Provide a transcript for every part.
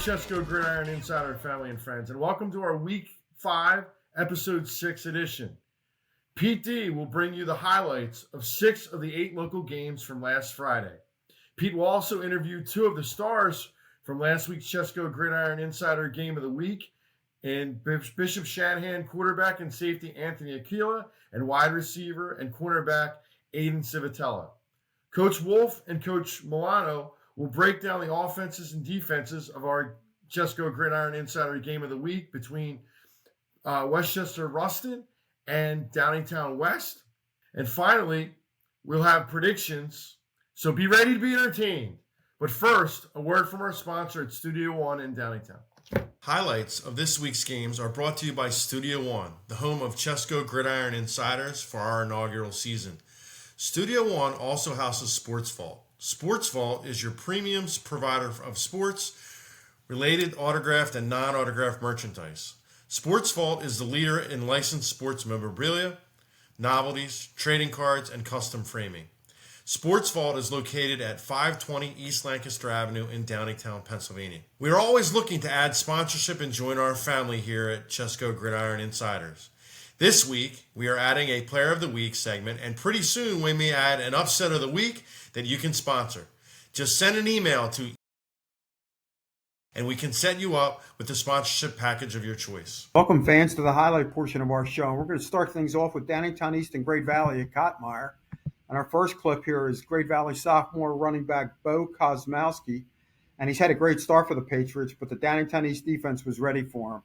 ChesCo Gridiron Insider family and friends, and welcome to our Week 5, Episode 6 edition. Pete D will bring you the highlights of 6 of the 8 local games from last Friday. Pete will also interview 2 of the stars from last week's ChesCo Gridiron Insider Game of the Week, and Bishop Shanahan quarterback and safety Anthony Aquila, and wide receiver and cornerback Aiden Civitella. Coach Wolf and Coach Milano will break down the offenses and defenses of our ChesCo Gridiron Insider Game of the Week between Westchester Ruston and Downingtown West. And finally, we'll have predictions, so be ready to be entertained. But first, a word from our sponsor at Studio One in Downingtown. Highlights of this week's games are brought to you by Studio One, the home of ChesCo Gridiron Insiders for our inaugural season. Studio One also houses Sports Vault. Sports Vault is your premium provider of sports-related autographed and non-autographed merchandise. Sports Vault is the leader in licensed sports memorabilia, novelties, trading cards, and custom framing. Sports Vault is located at 520 East Lancaster Avenue in Downingtown, Pennsylvania. We are always looking to add sponsorship and join our family here at ChesCo Gridiron Insiders. This week, we are adding a Player of the Week segment, and pretty soon we may add an Upset of the Week that you can sponsor. Just send an email to and we can set you up with the sponsorship package of your choice. Welcome, fans, to the highlight portion of our show. And we're going to start things off with Downingtown East and Great Valley at Cottmeyer. And our first clip here is Great Valley sophomore running back Bo Kosmowski. And he's had a great start for the Patriots, but the Downingtown East defense was ready for him.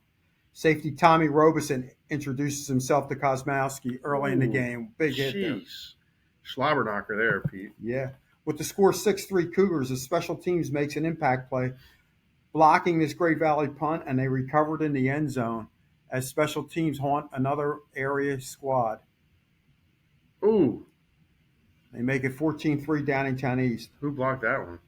Safety Tommy Robeson introduces himself to Kosmowski early in the game. Big hit there. Slobber knocker there, Pete. Yeah. With the score 6-3 Cougars, the special teams makes an impact play, blocking this Great Valley punt, and they recovered in the end zone as special teams haunt another area squad. Ooh. They make it 14-3 Downingtown East. Who blocked that one?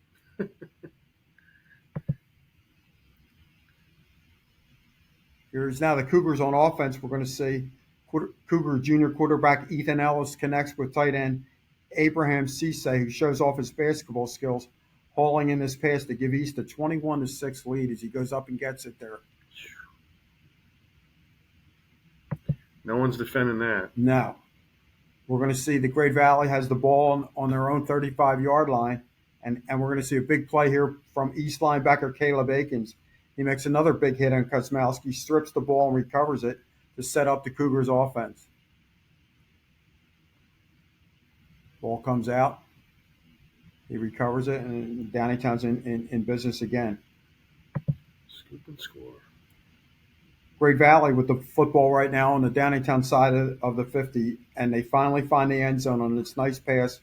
Here's now the Cougars on offense. We're going to see Cougar junior quarterback Ethan Ellis connects with tight end Abraham Cisse, who shows off his basketball skills, hauling in this pass to give East a 21-6 lead as he goes up and gets it there. No one's defending that. No. We're going to see the Great Valley has the ball on their own 35-yard line, and we're going to see a big play here from East linebacker Caleb Akins. He makes another big hit on Kosmowski, strips the ball and recovers it to set up the Cougars' offense. Ball comes out. He recovers it, and Downingtown's in business again. Scoop and score. Great Valley with the football right now on the Downingtown side of the 50, and they finally find the end zone on this nice pass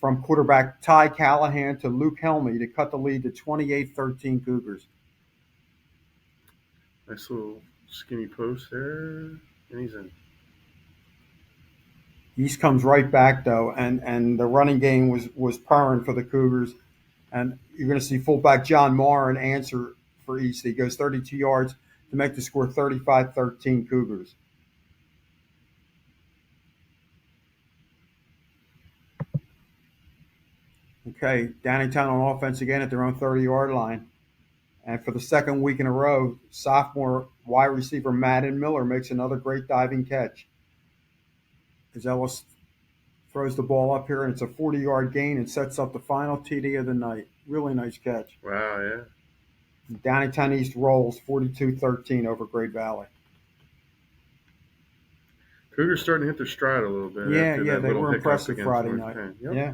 from quarterback Ty Callahan to Luke Helmy to cut the lead to 28-13 Cougars. Nice little skinny post there, and he's in. East comes right back, though, and the running game was purring for the Cougars. And you're going to see fullback John Moran answer for East. He goes 32 yards to make the score 35-13 Cougars. Okay, Downingtown on offense again at their own 30-yard line. And for the second week in a row, sophomore wide receiver Madden Miller makes another great diving catch. As Ellis throws the ball up here, and it's a 40-yard gain and sets up the final TD of the night. Really nice catch. Wow, yeah. Downingtown East rolls 42-13 over Great Valley. – Cougars starting to hit their stride a little bit. Yeah, they were impressive Friday night. Yep. Yeah.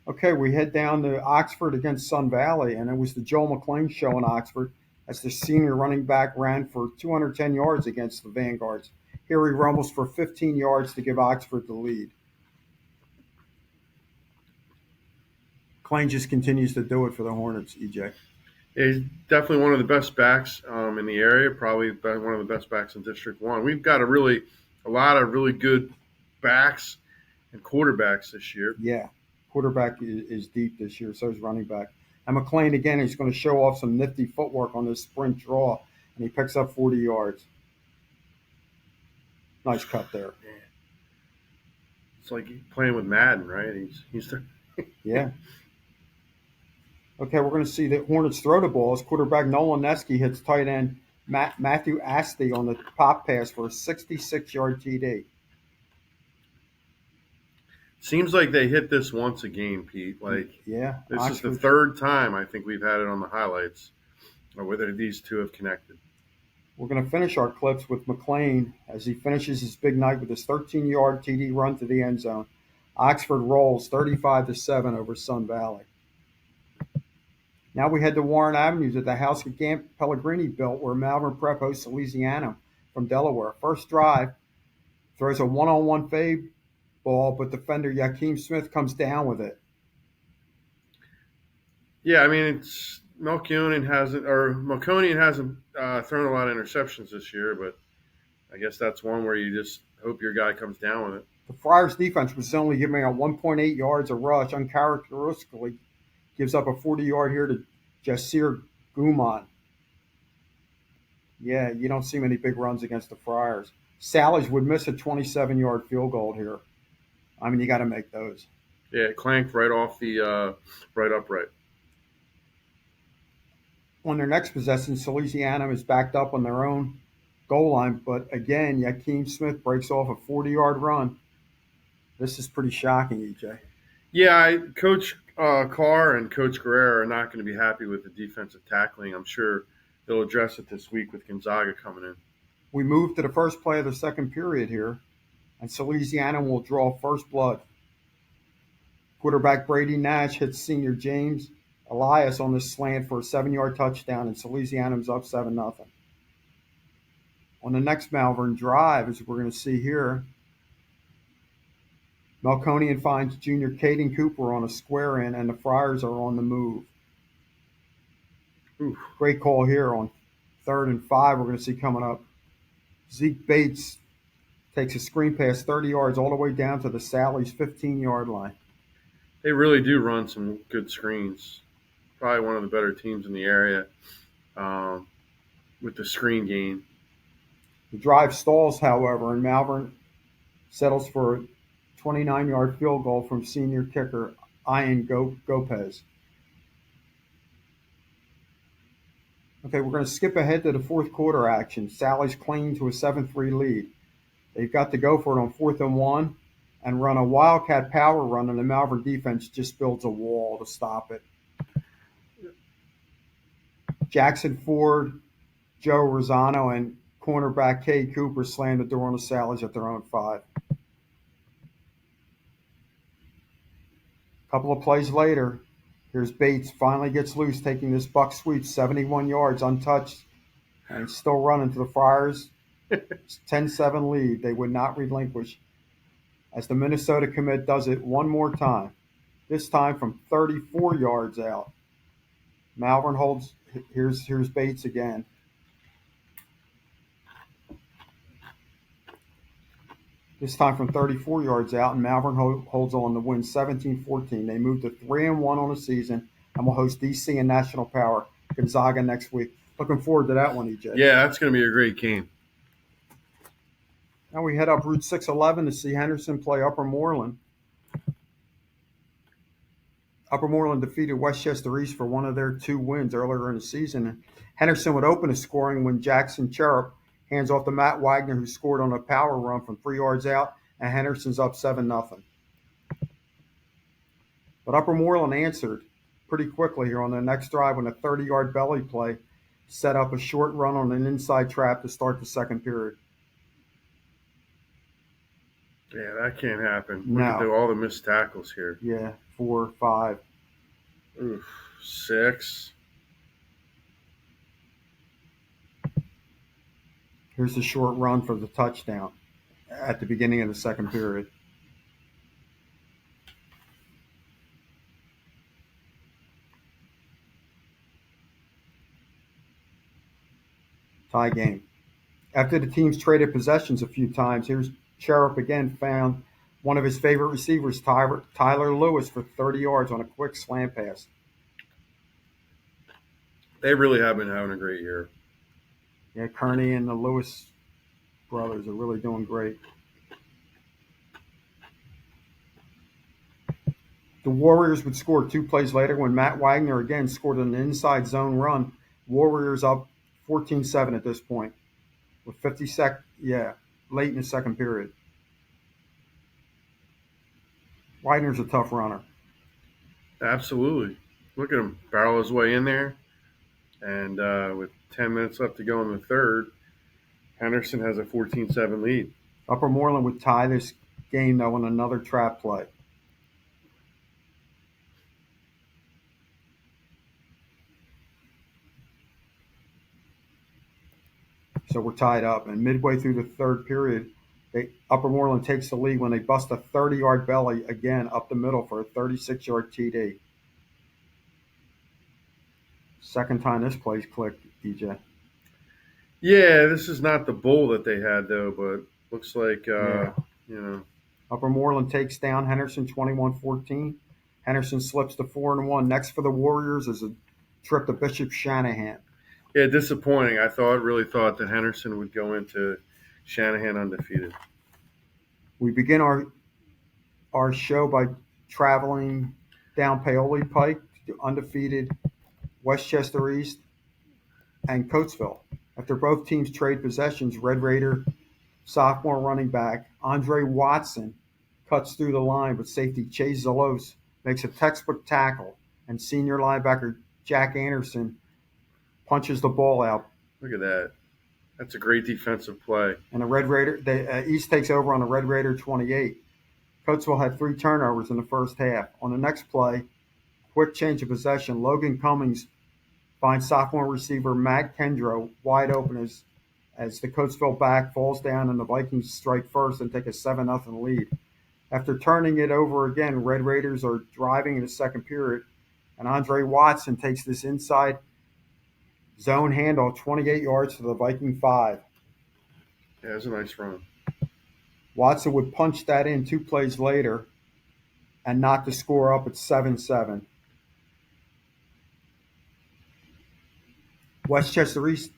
Okay, we head down to Oxford against Sun Valley, and it was the Joel McLean show in Oxford as the senior running back ran for 210 yards against the Vanguards. Here he rumbles for 15 yards to give Oxford the lead. McLean just continues to do it for the Hornets, EJ. Yeah, he's definitely one of the best backs in the area, probably one of the best backs in District 1. We've got a lot of really good backs and quarterbacks this year. Yeah, quarterback is deep this year, so is running back. And McLean, again, he's going to show off some nifty footwork on this sprint draw, and he picks up 40 yards. Nice cut there. Yeah. It's like playing with Madden, right? He's Yeah. Okay, we're going to see the Hornets throw the ball as quarterback Nolan Nesky hits tight end Matthew Asti on the pop pass for a 66-yard TD. Seems like they hit this once a game, Pete. Yeah, this is the third time I think we've had it on the highlights, or whether these two have connected. We're going to finish our clips with McLean as he finishes his big night with his 13-yard TD run to the end zone. Oxford rolls 35-7 over Sun Valley. Now we head to Warren Avenues at the house that Gamp Pellegrini built, where Malvern Prep hosts Salesianum from Delaware. First drive, throws a one-on-one fade ball, but defender Yakeem Smith comes down with it. Yeah, I mean, it's Melkonian hasn't thrown a lot of interceptions this year, but I guess that's one where you just hope your guy comes down with it. The Friars defense was only giving out 1.8 yards a rush, uncharacteristically gives up a 40-yard here to Jasir Guman. Yeah, you don't see many big runs against the Friars. Sallies would miss a 27-yard field goal here. I mean, you got to make those. Yeah, it clanked right off the right upright. On their next possession, Salesianum is backed up on their own goal line, but again, Yakeem Smith breaks off a 40-yard run. This is pretty shocking, EJ. Yeah, Coach Carr and Coach Guerrero are not going to be happy with the defensive tackling. I'm sure they'll address it this week with Gonzaga coming in. We move to the first play of the second period here, and Salesianum will draw first blood. Quarterback Brady Nash hits senior James Elias on this slant for a 7-yard touchdown, and Salesianum's up 7-0. On the next Malvern drive, as we're going to see here, Melkonian finds junior Caden Cooper on a square in, and the Friars are on the move. Oof. Great call here on 3rd and 5 we're going to see coming up. Zeke Bates takes a screen pass 30 yards all the way down to the Sally's 15-yard line. They really do run some good screens. Probably one of the better teams in the area with the screen game. The drive stalls, however, and Malvern settles for a 29-yard field goal from senior kicker Ian Gopez. Okay, we're going to skip ahead to the fourth quarter action. Sally's clinging to a 7-3 lead. They've got to go for it on 4th and 1 and run a wildcat power run, and the Malvern defense just builds a wall to stop it. Jackson Ford, Joe Rosano, and cornerback Cade Cooper slam the door on the Sallies at their own 5. A couple of plays later, here's Bates, finally gets loose, taking this buck sweep 71 yards untouched, and he's still running to the Friars. 10-7 lead. They would not relinquish as the Minnesota commit does it one more time, this time from 34 yards out. Malvern holds. Here's Bates again. This time from 34 yards out, and Malvern holds on to win 17-14. They move to 3-1 on the season and will host DC and National Power Gonzaga next week. Looking forward to that one, EJ. Yeah, that's going to be a great game. Now we head up Route 611 to see Henderson play Upper Moreland. Upper Moreland defeated Westchester East for one of their 2 wins earlier in the season. Henderson would open the scoring when Jackson Cherub hands off to Matt Wagner, who scored on a power run from 3 yards out, and Henderson's up 7-0. But Upper Moreland answered pretty quickly here on the next drive when a 30-yard belly play set up a short run on an inside trap to start the second period. Yeah, that can't happen. No. Look at all the missed tackles here. Yeah, 4, 5. Oof, 6. Here's the short run for the touchdown at the beginning of the second period. Tie game. After the teams traded possessions a few times, here's Cherub again found one of his favorite receivers, Tyler Lewis, for 30 yards on a quick slant pass. They really have been having a great year. Yeah, Kearney and the Lewis brothers are really doing great. The Warriors would score 2 plays later when Matt Wagner again scored an inside zone run. Warriors up 14-7 at this point with 50 late in the second period. Wagner's a tough runner. Absolutely. Look at him barrel his way in there. And with 10 minutes left to go in the third, Henderson has a 14-7 lead. Upper Moreland would tie this game, though, on another trap play. So we're tied up. And midway through the third period, Upper Moreland takes the lead when they bust a 30-yard belly again up the middle for a 36-yard TD. Second time this play's clicked, EJ. Yeah, this is not the bowl that they had, though, but looks like, Upper Moreland takes down Henderson 21-14. Henderson slips to 4-1. Next for the Warriors is a trip to Bishop Shanahan. Yeah, disappointing. I really thought that Henderson would go into Shanahan undefeated. We begin our show by traveling down Paoli Pike to undefeated Westchester East and Coatesville. After both teams trade possessions, Red Raider sophomore running back Andre Watson cuts through the line, but safety Chase Zalos makes a textbook tackle, and senior linebacker Jack Anderson punches the ball out. Look at that. That's a great defensive play. And the Red Raider, East takes over on the Red Raider 28. Coatesville had 3 turnovers in the first half. On the next play, quick change of possession, Logan Cummings finds sophomore receiver Matt Kendro wide open as the Coatesville back falls down and the Vikings strike first and take a 7-0 lead. After turning it over again, Red Raiders are driving in the second period, and Andre Watson takes this inside zone handoff 28 yards to the Viking 5. Yeah, it was a nice run. Watson would punch that in 2 plays later and knock the score up at 7-7. Westchester East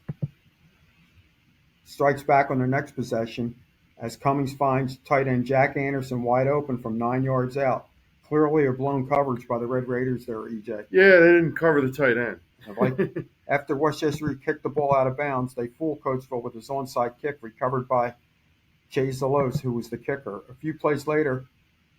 strikes back on their next possession as Cummings finds tight end Jack Anderson wide open from 9 yards out. Clearly a blown coverage by the Red Raiders there, EJ. Yeah, they didn't cover the tight end. After Westchester East kicked the ball out of bounds, they fool Coatesville with his onside kick recovered by Chase Zalos, who was the kicker. A few plays later,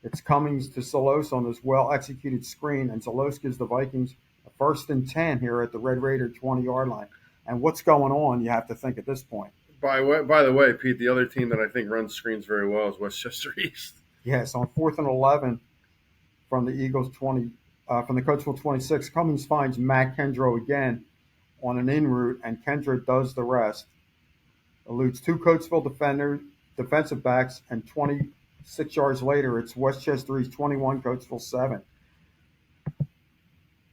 it's Cummings to Zalos on this well-executed screen, and Zalos gives the Vikings a 1st and 10 here at the Red Raider 20-yard line. And what's going on, you have to think at this point. By the way, Pete, the other team that I think runs screens very well is Westchester East. Yes, on 4th and 11 from the Eagles 20, from the Coatesville 26, Cummings finds Matt Kendro again on an in route, and Kendro does the rest. Eludes 2 Coatesville defensive backs, and 26 yards later, it's Westchester East 21, Coatesville 7.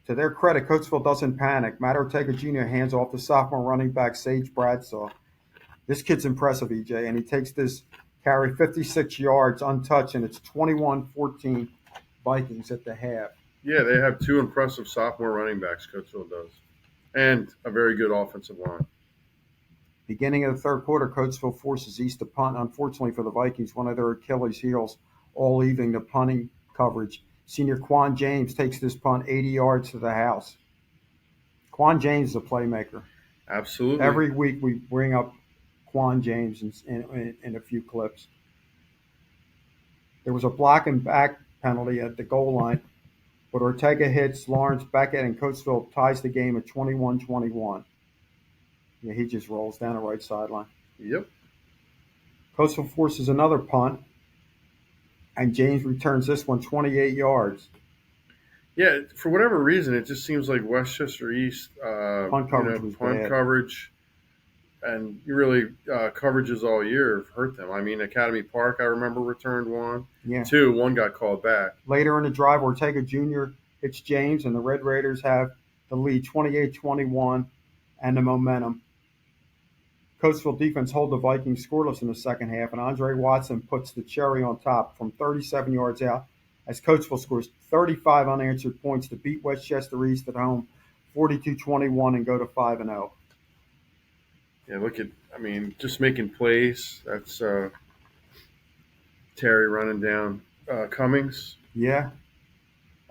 To their credit, Coatesville doesn't panic. Matt Ortega Jr. hands off to sophomore running back Sage Bradshaw. This kid's impressive, EJ, and he takes this carry 56 yards untouched, and it's 21-14 Vikings at the half. Yeah, they have 2 impressive sophomore running backs, Coatesville does, and a very good offensive line. Beginning of the third quarter, Coatesville forces East to punt. Unfortunately for the Vikings, one of their Achilles heels, all leaving the punting coverage. Senior Quan James takes this punt 80 yards to the house. Quan James is a playmaker. Absolutely. Every week we bring up Quan James in a few clips. There was a block and back penalty at the goal line, but Ortega hits Lawrence Beckett, and Coatesville ties the game at 21-21. Yeah, he just rolls down the right sideline. Yep. Coatesville forces another punt, and James returns this one 28 yards. Yeah, for whatever reason, it just seems like Westchester East punt coverage, and really coverages all year have hurt them. I mean, Academy Park, I remember, returned 1. Yeah. 2, 1 got called back. Later in the drive, Ortega Jr. hits James, and the Red Raiders have the lead 28-21 and the momentum. Coatesville defense hold the Vikings scoreless in the second half, and Andre Watson puts the cherry on top from 37 yards out as Coatesville scores 35 unanswered points to beat Westchester East at home 42-21 and go to 5-0. Yeah, just making plays. That's Terry running down Cummings. Yeah.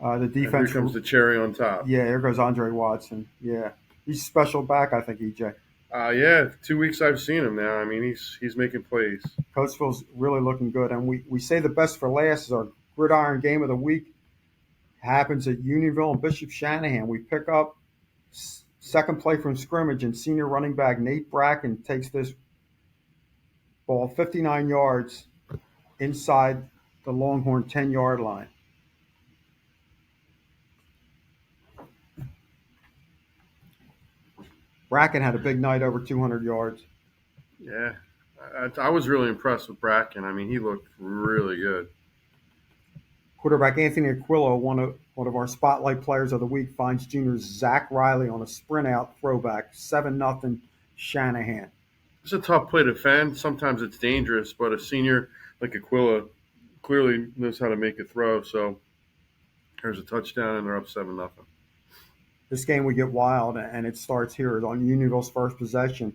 The defense. Here comes the cherry on top. Yeah, here goes Andre Watson. Yeah, he's special back, I think, EJ. Yeah, 2 weeks I've seen him now. I mean, he's making plays. Coatesville's really looking good, and we say the best for last is our gridiron game of the week. Happens at Unionville and Bishop Shanahan. We pick up second play from scrimmage, and senior running back Nate Bracken takes this ball 59 yards inside the Longhorn 10-yard line. Bracken had a big night, over 200 yards. Yeah, I was really impressed with Bracken. I mean, he looked really good. Quarterback Anthony Aquila, one of our spotlight players of the week, finds junior Zach Riley on a sprint out throwback, 7-0 Shanahan. It's a tough play to defend. Sometimes it's dangerous, but a senior like Aquila clearly knows how to make a throw. So there's a touchdown, and they're up 7-0. This game would get wild, and it starts here on Unionville's first possession.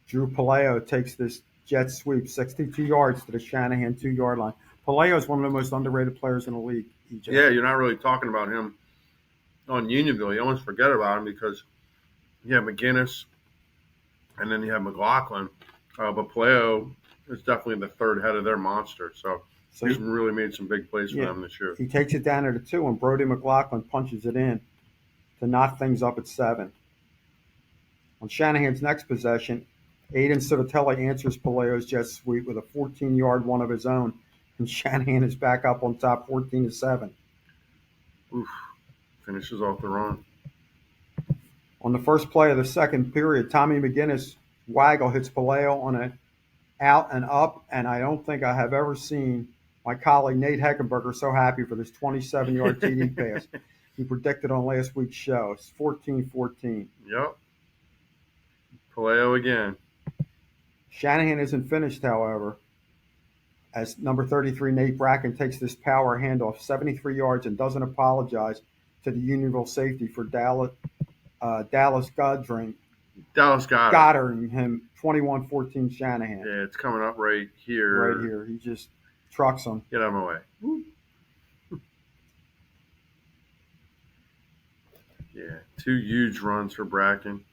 Drew Paleo takes this jet sweep, 62 yards to the Shanahan 2-yard line. Paleo is one of the most underrated players in the league, EJ. Yeah, you're not really talking about him on Unionville. You almost forget about him because you have McGinnis and then you have McLaughlin. But Paleo is definitely the third head of their monster. So he's really made some big plays for them this year. He takes it down at a 2, and Brody McLaughlin punches it in to knot things up at 7. On Shanahan's next possession, Aiden Civitelli answers Paleo's jet sweep with a 14-yard one of his own, and Shanahan is back up on top 14-7. Oof. Finishes off the run. On the first play of the second period, Tommy McGinnis waggle hits Paleo on an out and up, and I don't think I have ever seen my colleague Nate Heckenberger so happy for this 27-yard TD pass. He predicted on last week's show. It's 14-14. Yep. Paleo again. Shanahan isn't finished, however, as number 33 Nate Bracken takes this power handoff 73 yards and doesn't apologize to the Unionville safety for Dallas Goddard. Goddarding him 21-14 Shanahan. Yeah, it's coming up right here. Right here. He just trucks him. Get out of my way. Woo. Yeah, 2 huge runs for Bracken.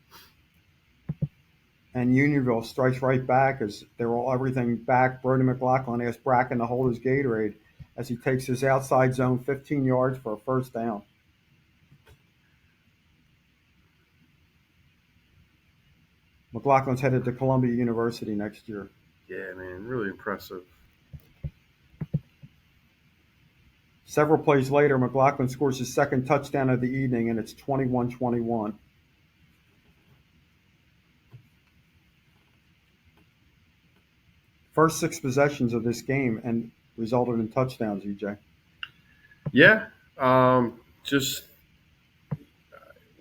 And Unionville strikes right back as they're all everything back. Brody McLaughlin asks Bracken to hold his Gatorade as he takes his outside zone 15 yards for a first down. McLaughlin's headed to Columbia University next year. Yeah, man, really impressive. Several plays later, McLaughlin scores his second touchdown of the evening, and it's 21-21. First 6 possessions of this game and resulted in touchdowns, EJ. Yeah, just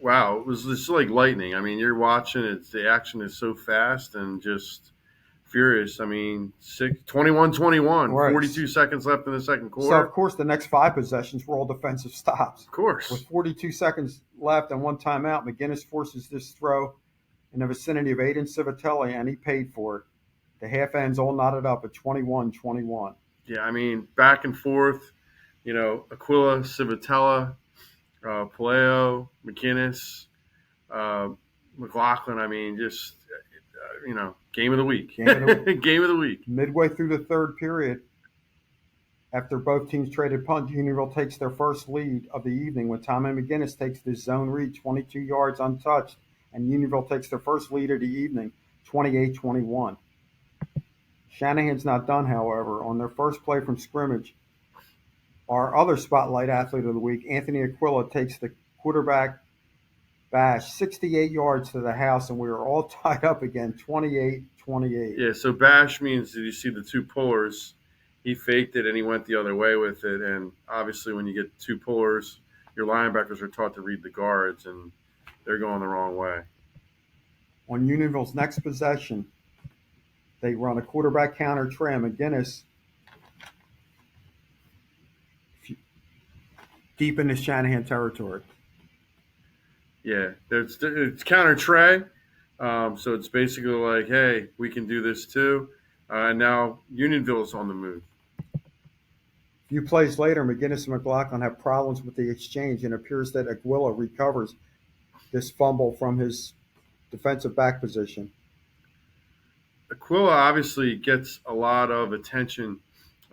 wow, it was just like lightning. I mean, you're watching it; the action is so fast and just furious. I mean, 21-21, right. 42 seconds left in the second quarter. So, of course, the next 5 possessions were all defensive stops. Of course. With 42 seconds left and 1 timeout, McGinnis forces this throw in the vicinity of Aiden Civitelli, and he paid for it. The half ends all knotted up at 21-21. Yeah, I mean, back and forth, Aquila, Civitella, Paleo, McGinnis, McLaughlin. I mean, just, game of the week. Game of the week. Midway through the third period, after both teams traded punts, Unionville takes their first lead of the evening when Tommy McGinnis takes this zone read 22 yards untouched, and Unionville takes their first lead of the evening, 28-21. Shanahan's not done, however. On their first play from scrimmage, our other spotlight athlete of the week, Anthony Aquila, takes the quarterback bash 68 yards to the house, and we are all tied up again, 28-28. Yeah, so bash means that you see the 2 pullers. He faked it, and he went the other way with it. And obviously when you get 2 pullers, your linebackers are taught to read the guards, and they're going the wrong way. On Unionville's next possession, they run a quarterback counter try. McGinnis deep into Shanahan territory. Yeah, it's counter tray. So it's basically like, hey, we can do this too. And now Unionville's on the move. A few plays later, McGinnis and McLaughlin have problems with the exchange, and it appears that Aguila recovers this fumble from his defensive back position. Aquila obviously gets a lot of attention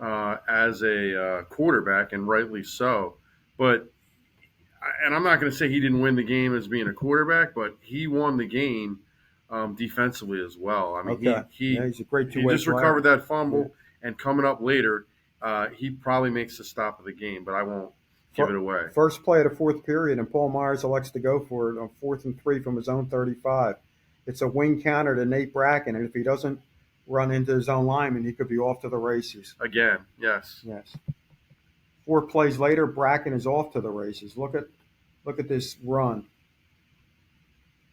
as a quarterback, and rightly so. And I'm not going to say he didn't win the game as being a quarterback, but he won the game defensively as well. I mean, he's a great two-way He just recovered that fumble, and coming up later, he probably makes the stop of the game, but I won't give it away. First play of the fourth period, and Paul Myers elects to go for it on 4th and 3 from his own 35. It's a wing counter to Nate Bracken, and if he doesn't run into his own lineman, he could be off to the races. Again, yes. 4 plays later, Bracken is off to the races. Look at this run.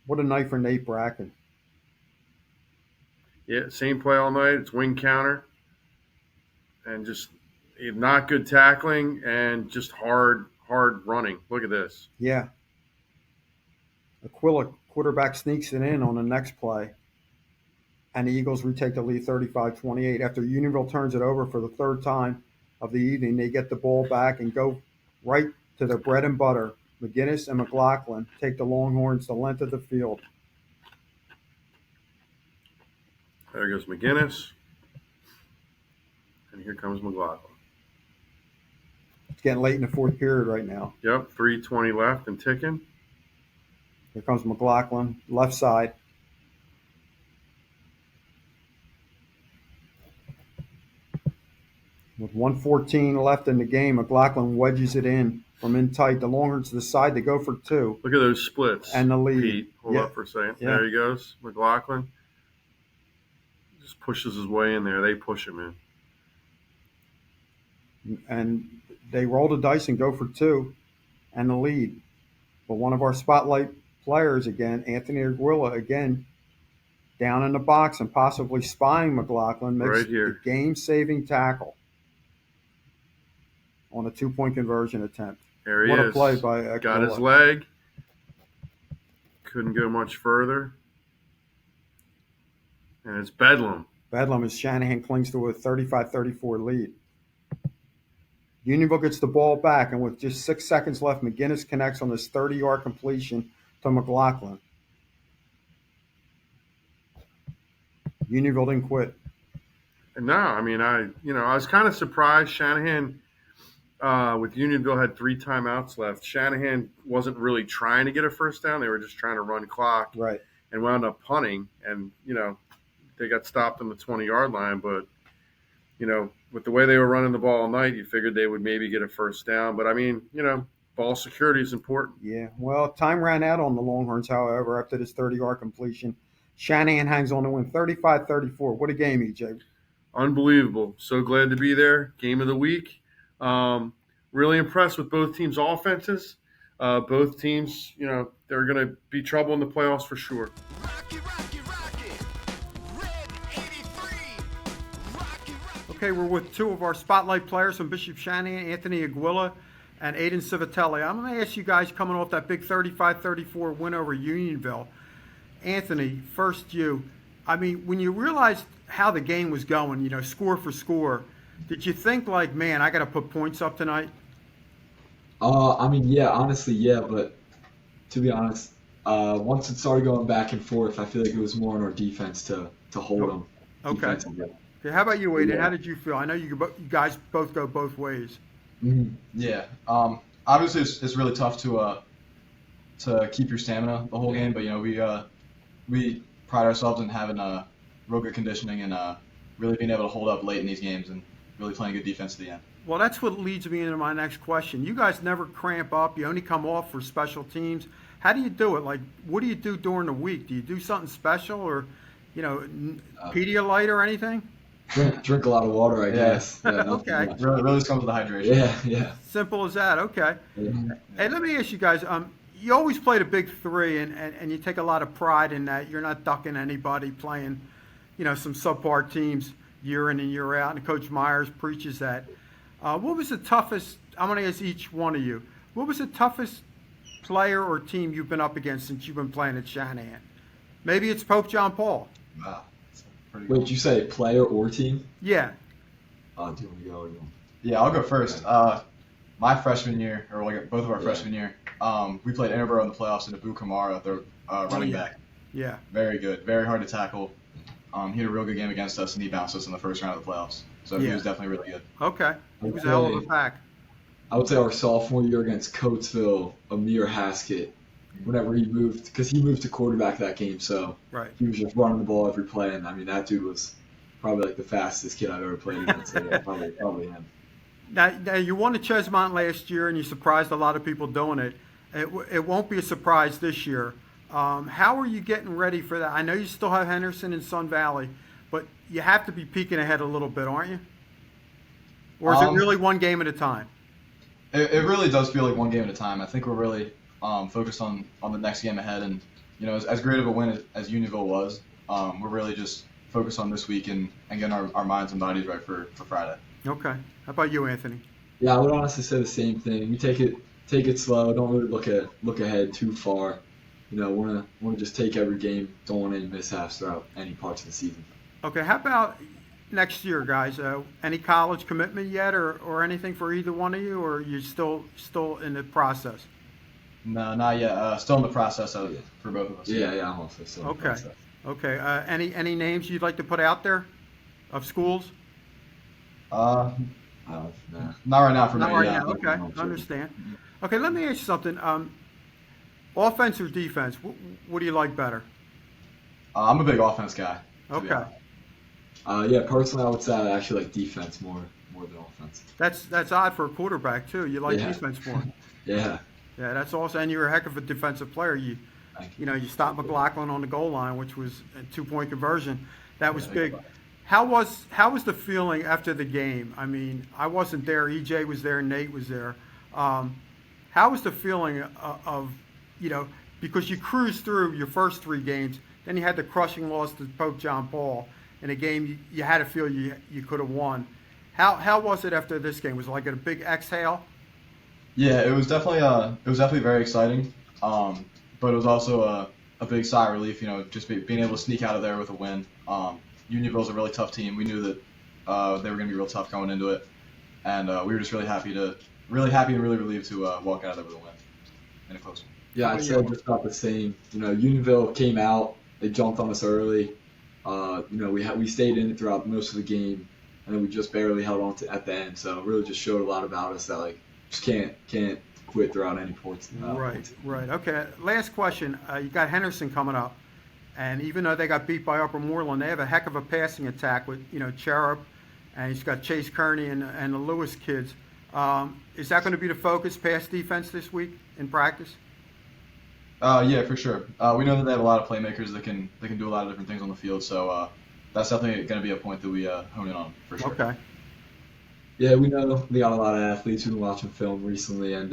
What a night for Nate Bracken. Yeah, same play all night. It's wing counter. And just not good tackling and just hard running. Look at this. Yeah. Aquila quarterback sneaks it in on the next play. And the Eagles retake the lead 35-28. After Unionville turns it over for the third time of the evening, they get the ball back and go right to their bread and butter. McGinnis and McLaughlin take the Longhorns the length of the field. There goes McGinnis. And here comes McLaughlin. It's getting late in the fourth period right now. Yep, 3:20 left and ticking. Here comes McLaughlin, left side. With 1:14 left in the game, McLaughlin wedges it in from in tight. The Longhorns decide to go for 2. Look at those splits. And the lead. Pete, hold up for a second. Yeah. There he goes. McLaughlin just pushes his way in there. They push him in. And they roll the dice and go for 2 and the lead. But one of our spotlight players again, Anthony Aguila, again, down in the box and possibly spying McLaughlin, makes the game-saving tackle on a 2-point conversion attempt. There he is. What a play by Aguila. Got his leg. Couldn't go much further. And it's Bedlam. Bedlam as Shanahan clings to a 35-34 lead. Unionville gets the ball back, and with just 6 seconds left, McGinnis connects on this 30-yard completion to McLaughlin. Unionville didn't quit. No, I mean, I was kind of surprised. Shanahan, with Unionville, had 3 timeouts left. Shanahan wasn't really trying to get a first down. They were just trying to run clock. Right. And wound up punting, and, they got stopped on the 20-yard line. But, with the way they were running the ball all night, you figured they would maybe get a first down. But, I mean, ball security is important. Yeah. Well, time ran out on the Longhorns, however, after this 30-yard completion. Shanahan hangs on to win 35-34. What a game, EJ. Unbelievable. So glad to be there. Game of the week. Really impressed with both teams' offenses. Both teams, they're going to be trouble in the playoffs for sure. Okay, we're with 2 of our spotlight players from Bishop Shanahan, Anthony Aguila and Aiden Civitelli. I'm going to ask you guys, coming off that big 35-34 win over Unionville. Anthony, first you. I mean, when you realized how the game was going, score for score, did you think like, man, I got to put points up tonight? Honestly, yeah. But to be honest, once it started going back and forth, I feel like it was more on our defense to hold them. Okay. How about you, Aiden? Yeah. How did you feel? I know you guys both go both ways. Yeah. Obviously, it's really tough to keep your stamina the whole game, but we pride ourselves in having real good conditioning and really being able to hold up late in these games and really playing good defense at the end. Well, that's what leads me into my next question. You guys never cramp up. You only come off for special teams. How do you do it? Like, what do you do during the week? Do you do something special or, Pedialyte or anything? Drink a lot of water, I guess. Yeah, okay. Really comes with the hydration. Yeah. Simple as that. Okay. Yeah. Hey, let me ask you guys. You always played a big 3, and you take a lot of pride in that. You're not ducking anybody playing, some subpar teams year in and year out. And Coach Myers preaches that. What was the toughest? I'm going to ask each one of you. What was the toughest player or team you've been up against since you've been playing at Shanahan? Maybe it's Pope John Paul. Wow. Wait, did you say player or team? Yeah. Do you want to go? Yeah, I'll go first. My freshman year, or like both of our freshman year, we played Interborough in the playoffs, and Abu Kamara, their running back. Yeah. Very good, very hard to tackle. He had a real good game against us, and he bounced us in the first round of the playoffs. So he was definitely really good. Okay. He was a hell of a pack. I would say our sophomore year against Coatesville, Amir Haskett, whenever he moved to quarterback that game, so Right. he was just running the ball every play, and I mean that dude was probably like the fastest kid I've ever played against. So yeah, probably him. Now you won the Chesmont last year, and you surprised a lot of people doing it. It won't be a surprise this year. How are you getting ready for that? I know you still have Henderson and Sun Valley, but you have to be peeking ahead a little bit, aren't you? Or is it really one game at a time? It really does feel like one game at a time. I think we're really focused on the next game ahead, and as great of a win as Unionville was, we're really just focused on this week and getting our minds and bodies right for Friday. Okay. How about you, Anthony? Yeah, I would honestly say the same thing. We take it slow. Don't really look ahead too far. Want to just take every game. Don't want any mishaps throughout any parts of the season. Okay. How about next year, guys? Any college commitment yet, or anything for either one of you, or are you still in the process? No, not yet. Still in the process for both of us. Yeah, I'm also still in the process. Okay. Any names you'd like to put out there of schools? Nah. Not right now for Not me. right Yeah. now. Okay, understand. Okay, let me ask you something. Offense or defense? What do you like better? I'm a big offense guy. Okay. Yeah, personally, I would say I actually like defense more than offense. That's odd for a quarterback too. You like defense more. Yeah. Yeah, that's awesome. And you're a heck of a defensive player. You stopped McLaughlin on the goal line, which was a 2-point conversion. That was big. How was the feeling after the game? I mean, I wasn't there. EJ was there. Nate was there. How was the feeling of because you cruised through your first 3 games, then you had the crushing loss to Pope John Paul in a game you had to feel you could have won. How was it after this game? Was it like a big exhale? Yeah, it was definitely very exciting. But it was also a big sigh of relief. Just being able to sneak out of there with a win. Unionville's a really tough team. We knew that they were going to be real tough going into it, and we were just really happy and really relieved to walk out of there with a win in a close one. Yeah, I'd say just about the same. Unionville came out, they jumped on us early. We stayed in it throughout most of the game, and then we just barely held on to at the end. So it really just showed a lot about us that just can't quit throughout any points. Right. Okay. Last question. You got Henderson coming up. And even though they got beat by Upper Moreland, they have a heck of a passing attack with, Cherub, and he's got Chase Kearney and the Lewis kids. Is that going to be the focus, pass defense this week in practice? Yeah, for sure. We know that they have a lot of playmakers that can do a lot of different things on the field, so that's definitely going to be a point that we hone in on for sure. Okay. Yeah, we know they got a lot of athletes who've been watching film recently, and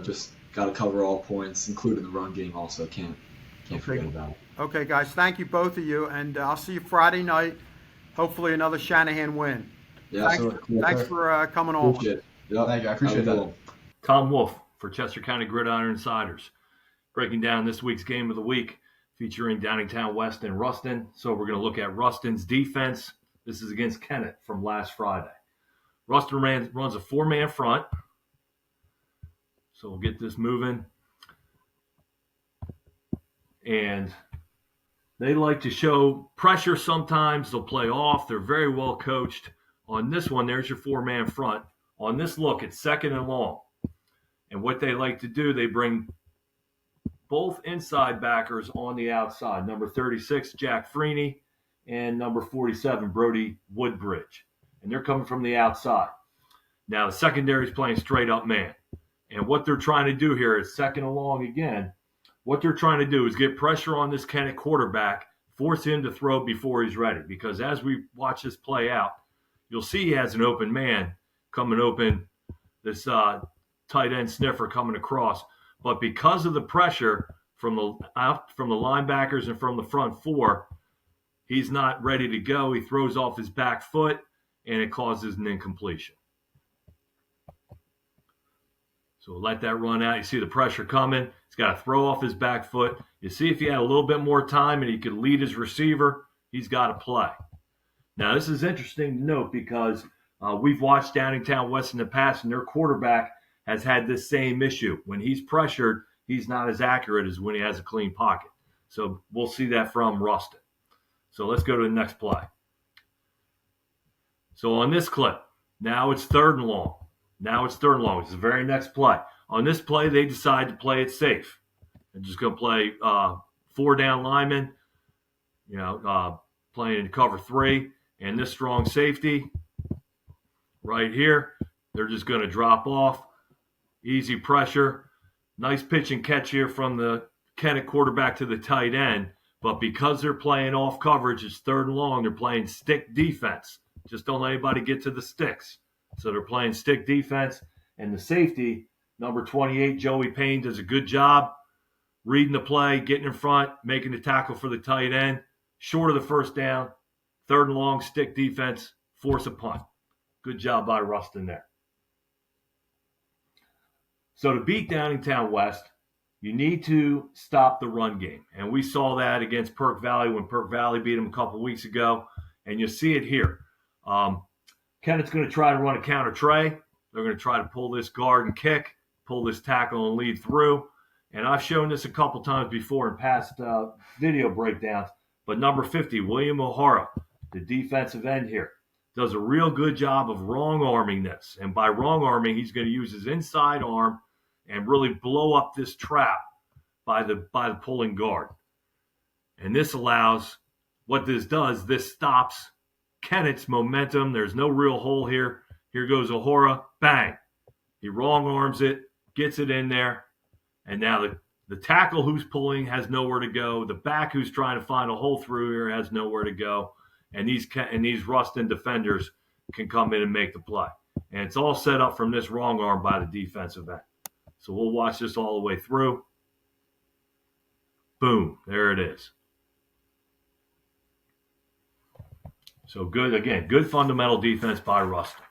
just got to cover all points, including the run game. Also, can't forget about it. Okay, guys, thank you, both of you, and I'll see you Friday night. Hopefully another Shanahan win. Yeah, thanks for coming on. Appreciate it. Yep. Thank you. I appreciate that. Tom Wolf for Chester County Gridiron Insiders, breaking down this week's game of the week, featuring Downingtown West and Ruston. So we're going to look at Ruston's defense. This is against Kennett from last Friday. Ruston runs a 4-man front. So we'll get this moving. And they like to show pressure sometimes. They'll play off. They're very well coached. On this one, there's your 4-man front. On this look, it's 2nd and long. And what they like to do, they bring both inside backers on the outside. Number 36, Jack Freeney, and number 47, Brody Woodbridge. And they're coming from the outside. Now, the secondary is playing straight up man. And what they're trying to do here is 2nd and long again. What they're trying to do is get pressure on this Kennett quarterback, force him to throw before he's ready. Because as we watch this play out, you'll see he has an open man coming open, this tight end sniffer coming across. But because of the pressure from the linebackers and from the front 4, he's not ready to go. He throws off his back foot, and it causes an incompletion. So we'll let that run out. You see the pressure coming. He's got to throw off his back foot. You see if he had a little bit more time and he could lead his receiver, he's got to play. Now, this is interesting to note because We've watched Downingtown West in the past, and their quarterback has had this same issue. When he's pressured, he's not as accurate as when he has a clean pocket. So we'll see that from Ruston. So let's go to the next play. So on this clip, now it's 3rd and long. It's the very next play. On this play, they decide to play it safe. They're just going to play 4 down linemen, playing in cover 3. And this strong safety right here, they're just going to drop off. Easy pressure. Nice pitch and catch here from the Kennett quarterback to the tight end. But because they're playing off coverage, it's 3rd and long, they're playing stick defense. Just don't let anybody get to the sticks. So they're playing stick defense. And the safety, number 28, Joey Payne, does a good job reading the play, getting in front, making the tackle for the tight end. Short of the 1st down, 3rd and long, stick defense, force a punt. Good job by Ruston there. So to beat Downingtown West, you need to stop the run game. And we saw that against Perk Valley when Perk Valley beat them a couple weeks ago. And you'll see it here. Kennett's going to try to run a counter tray. They're going to try to pull this guard and kick, pull this tackle and lead through. And I've shown this a couple times before in past video breakdowns. But number 50, William O'Hara, the defensive end here, does a real good job of wrong-arming this. And by wrong-arming, he's going to use his inside arm and really blow up this trap by the pulling guard. And this allows, what this does, this stops Kennett's momentum. There's no real hole here. Here goes O'Hara. Bang. He wrong-arms it, gets it in there. And now the tackle who's pulling has nowhere to go. The back who's trying to find a hole through here has nowhere to go. And these Ruston defenders can come in and make the play. And it's all set up from this wrong arm by the defensive end. So we'll watch this all the way through. Boom. There it is. So good, again, good fundamental defense by Ruston.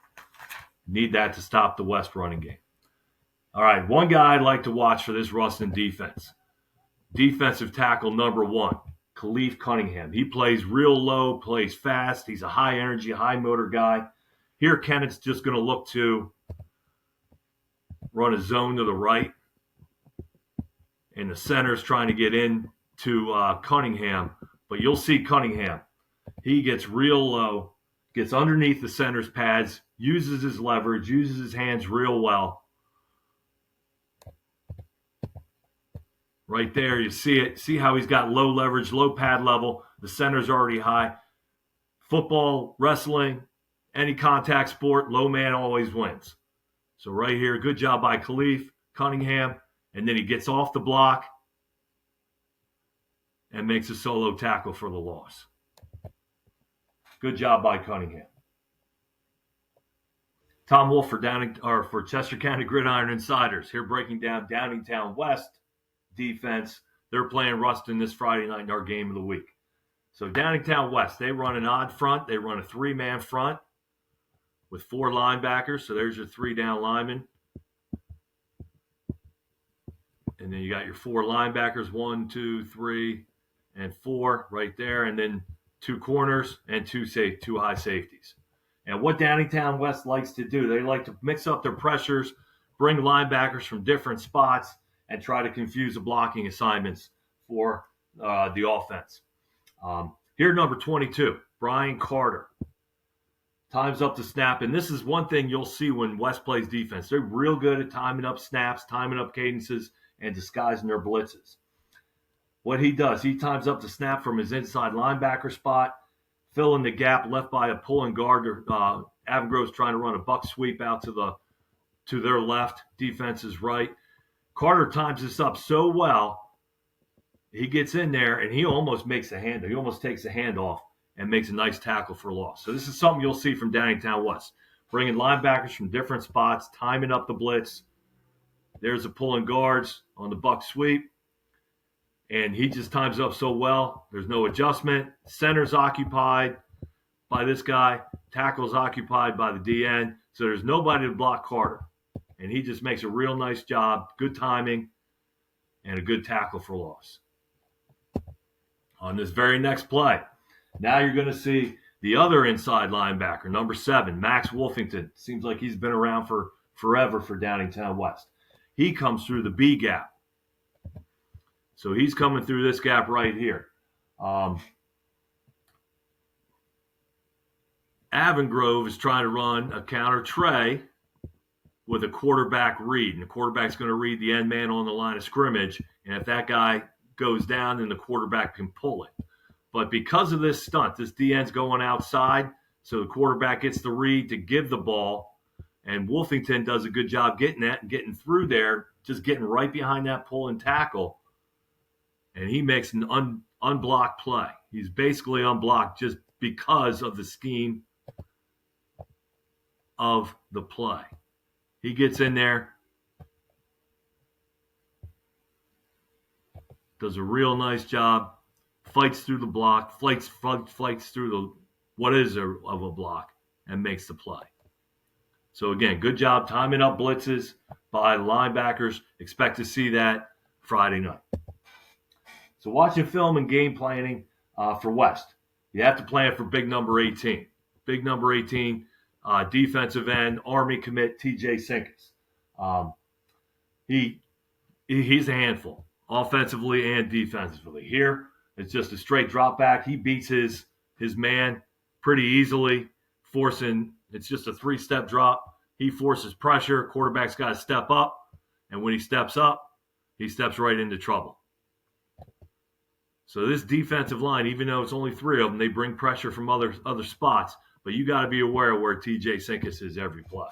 Need that to stop the West running game. All right, one guy I'd like to watch for this Ruston defense. Defensive tackle number 1, Khalif Cunningham. He plays real low, plays fast. He's a high energy, high motor guy. Here, Kennett's just going to look to run a zone to the right. And the center's trying to get in to Cunningham. But you'll see Cunningham. He gets real low, gets underneath the center's pads, uses his leverage, uses his hands real well. Right there, you see it. See how he's got low leverage, low pad level. The center's already high. Football, wrestling, any contact sport, low man always wins. So right here, good job by Khalif Cunningham. And then he gets off the block and makes a solo tackle for the loss. Good job by Cunningham. Tom Wolf for Chester County Gridiron Insiders here breaking down Downingtown West defense. They're playing Ruston this Friday night in our game of the week. So Downingtown West, they run an odd front. They run a 3-man front with 4 linebackers. So there's your 3 down linemen. And then you got your 4 linebackers, 1, 2, 3, and 4 right there. And then 2 corners and 2 high safeties. And what Downingtown West likes to do, they like to mix up their pressures, bring linebackers from different spots, and try to confuse the blocking assignments for the offense. Here, number 22, Brian Carter. Time's up to snap. And this is one thing you'll see when West plays defense. They're real good at timing up snaps, timing up cadences, and disguising their blitzes. What he does, he times up the snap from his inside linebacker spot, filling the gap left by a pulling guard. Avengrove's trying to run a buck sweep out to their left. Defense is right. Carter times this up so well, he gets in there and he almost makes a handoff. He almost takes a handoff and makes a nice tackle for loss. So this is something you'll see from Downingtown West. Bringing linebackers from different spots, timing up the blitz. There's the pulling guards on the buck sweep. And he just times up so well. There's no adjustment. Center's occupied by this guy. Tackle's occupied by the DN. So there's nobody to block Carter. And he just makes a real nice job. Good timing and a good tackle for loss. On this very next play, now you're going to see The other inside linebacker, number 7, Max Wolfington, seems like he's been around for forever for Downingtown West. He comes through the B gap. So he's coming through this gap right here. Avengrove is trying to run a counter tray with a quarterback read. And the quarterback's going to read the end man on the line of scrimmage. And if that guy goes down, then the quarterback can pull it. But because of this stunt, this DN's going outside, so the quarterback gets the read to give the ball. And Wolfington does a good job getting that and getting through there, just getting right behind that pull and tackle. And he makes an unblocked play. He's basically unblocked just because of the scheme of the play. He gets in there, does a real nice job, fights through the block, fights through the what is of a block, and makes the play. So again, good job timing up blitzes by linebackers. Expect to see that Friday night. So watching film and game planning for West. You have to plan for big number 18. Big number 18, defensive end, Army commit TJ Sinkus. He's a handful, offensively and defensively. Here, it's just a straight drop back. He beats his man pretty easily, it's just a 3-step drop. He forces pressure. Quarterback's got to step up. And when he steps up, he steps right into trouble. So this defensive line, even though it's only 3 of them, they bring pressure from other spots. But you got to be aware of where TJ Sinkus is every play.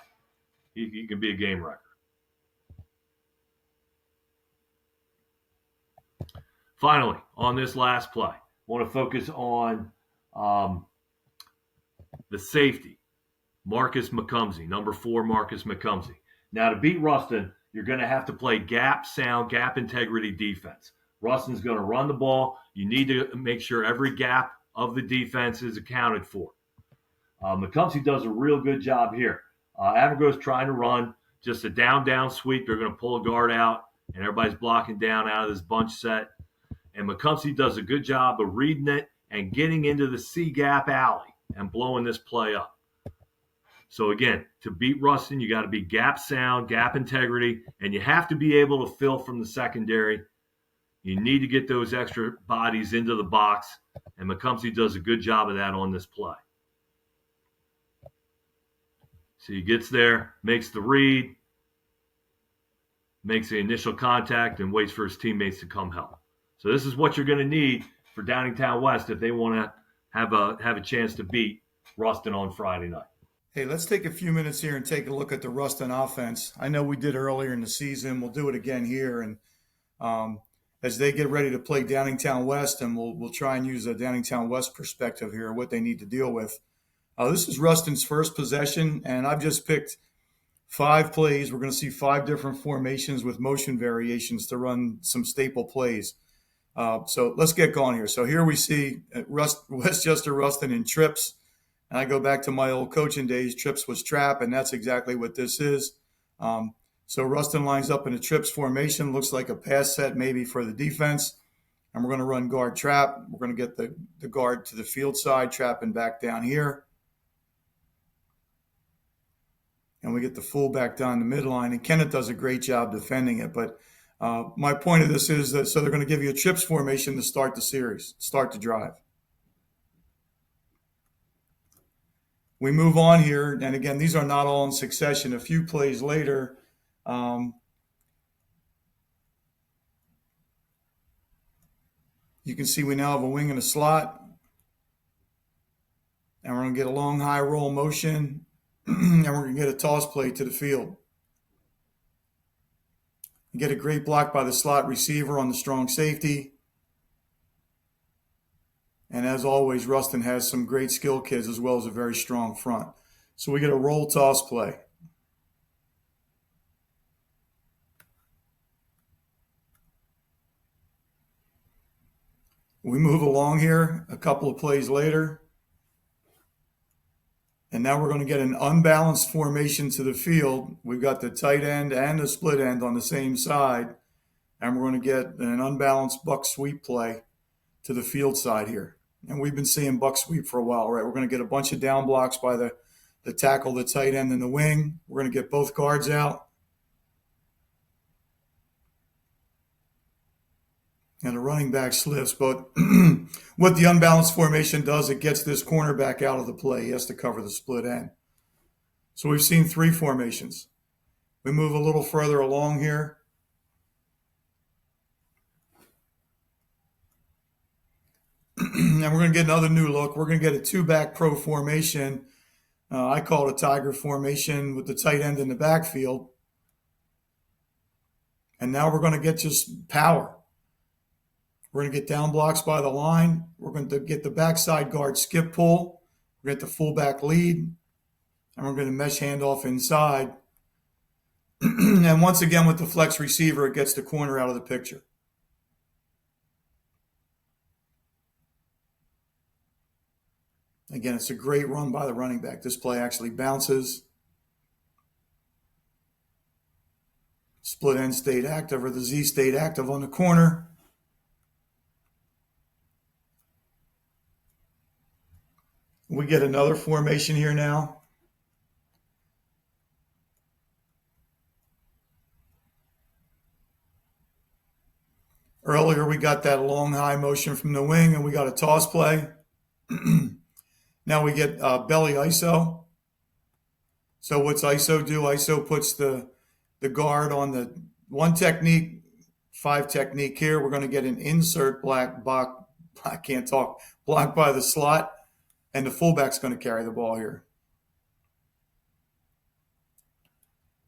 He can be a game wrecker. Finally, on this last play, I want to focus on the safety, Marcus McCumsey, number 4, Marcus McCumsey. Now, to beat Ruston, you're going to have to play gap integrity defense. Ruston's going to run the ball. You need to make sure every gap of the defense is accounted for. McCumsey does a real good job here. Avengrove's trying to run just a down sweep. They're going to pull a guard out, and everybody's blocking down out of this bunch set. And McCumsey does a good job of reading it and getting into the C-gap alley and blowing this play up. So again, to beat Ruston, you got to be gap sound, gap integrity, and you have to be able to fill from the secondary. You need to get those extra bodies into the box, and McCumsey does a good job of that on this play. So he gets there, makes the read, makes the initial contact, and waits for his teammates to come help. So this is what you're going to need for Downingtown West if they want to have a chance to beat Ruston on Friday night. Hey, let's take a few minutes here and take a look at the Ruston offense. I know we did earlier in the season. We'll do it again here. And as they get ready to play Downingtown West, and we'll try and use a Downingtown West perspective here, what they need to deal with. This is Ruston's first possession, and I've just picked 5 plays. We're going to see 5 different formations with motion variations to run some staple plays. So let's get going here. So here we see Westchester Ruston in trips. And I go back to my old coaching days. Trips was trap, and that's exactly what this is. So Ruston lines up in a trips formation. Looks like a pass set maybe for the defense. And we're going to run guard trap. We're going to get the guard to the field side, trapping back down here. And we get the fullback down the midline. And Kenneth does a great job defending it. But my point of this is that so they're going to give you a trips formation to start the series, start the drive. We move on here. And again, these are not all in succession. A few plays later, you can see we now have a wing and a slot. And we're going to get a long high roll motion. And we're going to get a toss play to the field. You get a great block by the slot receiver on the strong safety. And as always, Ruston has some great skill kids as well as a very strong front. So we get a roll toss play. We move along here a couple of plays later. And now we're going to get an unbalanced formation to the field. We've got the tight end and the split end on the same side. And we're going to get an unbalanced buck sweep play to the field side here. And we've been seeing buck sweep for a while, right? We're going to get a bunch of down blocks by the tackle, the tight end, and the wing. We're going to get both guards out. And the running back slips, but what the unbalanced formation does, it gets this cornerback out of the play. He has to cover the split end. So we've seen 3 formations. We move a little further along here. And we're going to get another new look. We're going to get a 2-back pro formation. I call it a tiger formation with the tight end in the backfield. And now we're going to get just power. We're going to get down blocks by the line. We're going to get the backside guard skip pull. We're going to get the fullback lead. And we're going to mesh handoff inside. And once again, with the flex receiver, it gets the corner out of the picture. Again, it's a great run by the running back. This play actually bounces. Split end stayed active, or the Z stayed active on the corner. We get another formation here now. Earlier, we got that long high motion from the wing, and we got a toss play. Now we get belly ISO. So what's ISO do? ISO puts the guard on the 1 technique, 5 technique here. We're going to get an insert block by the slot, and the fullback's going to carry the ball here.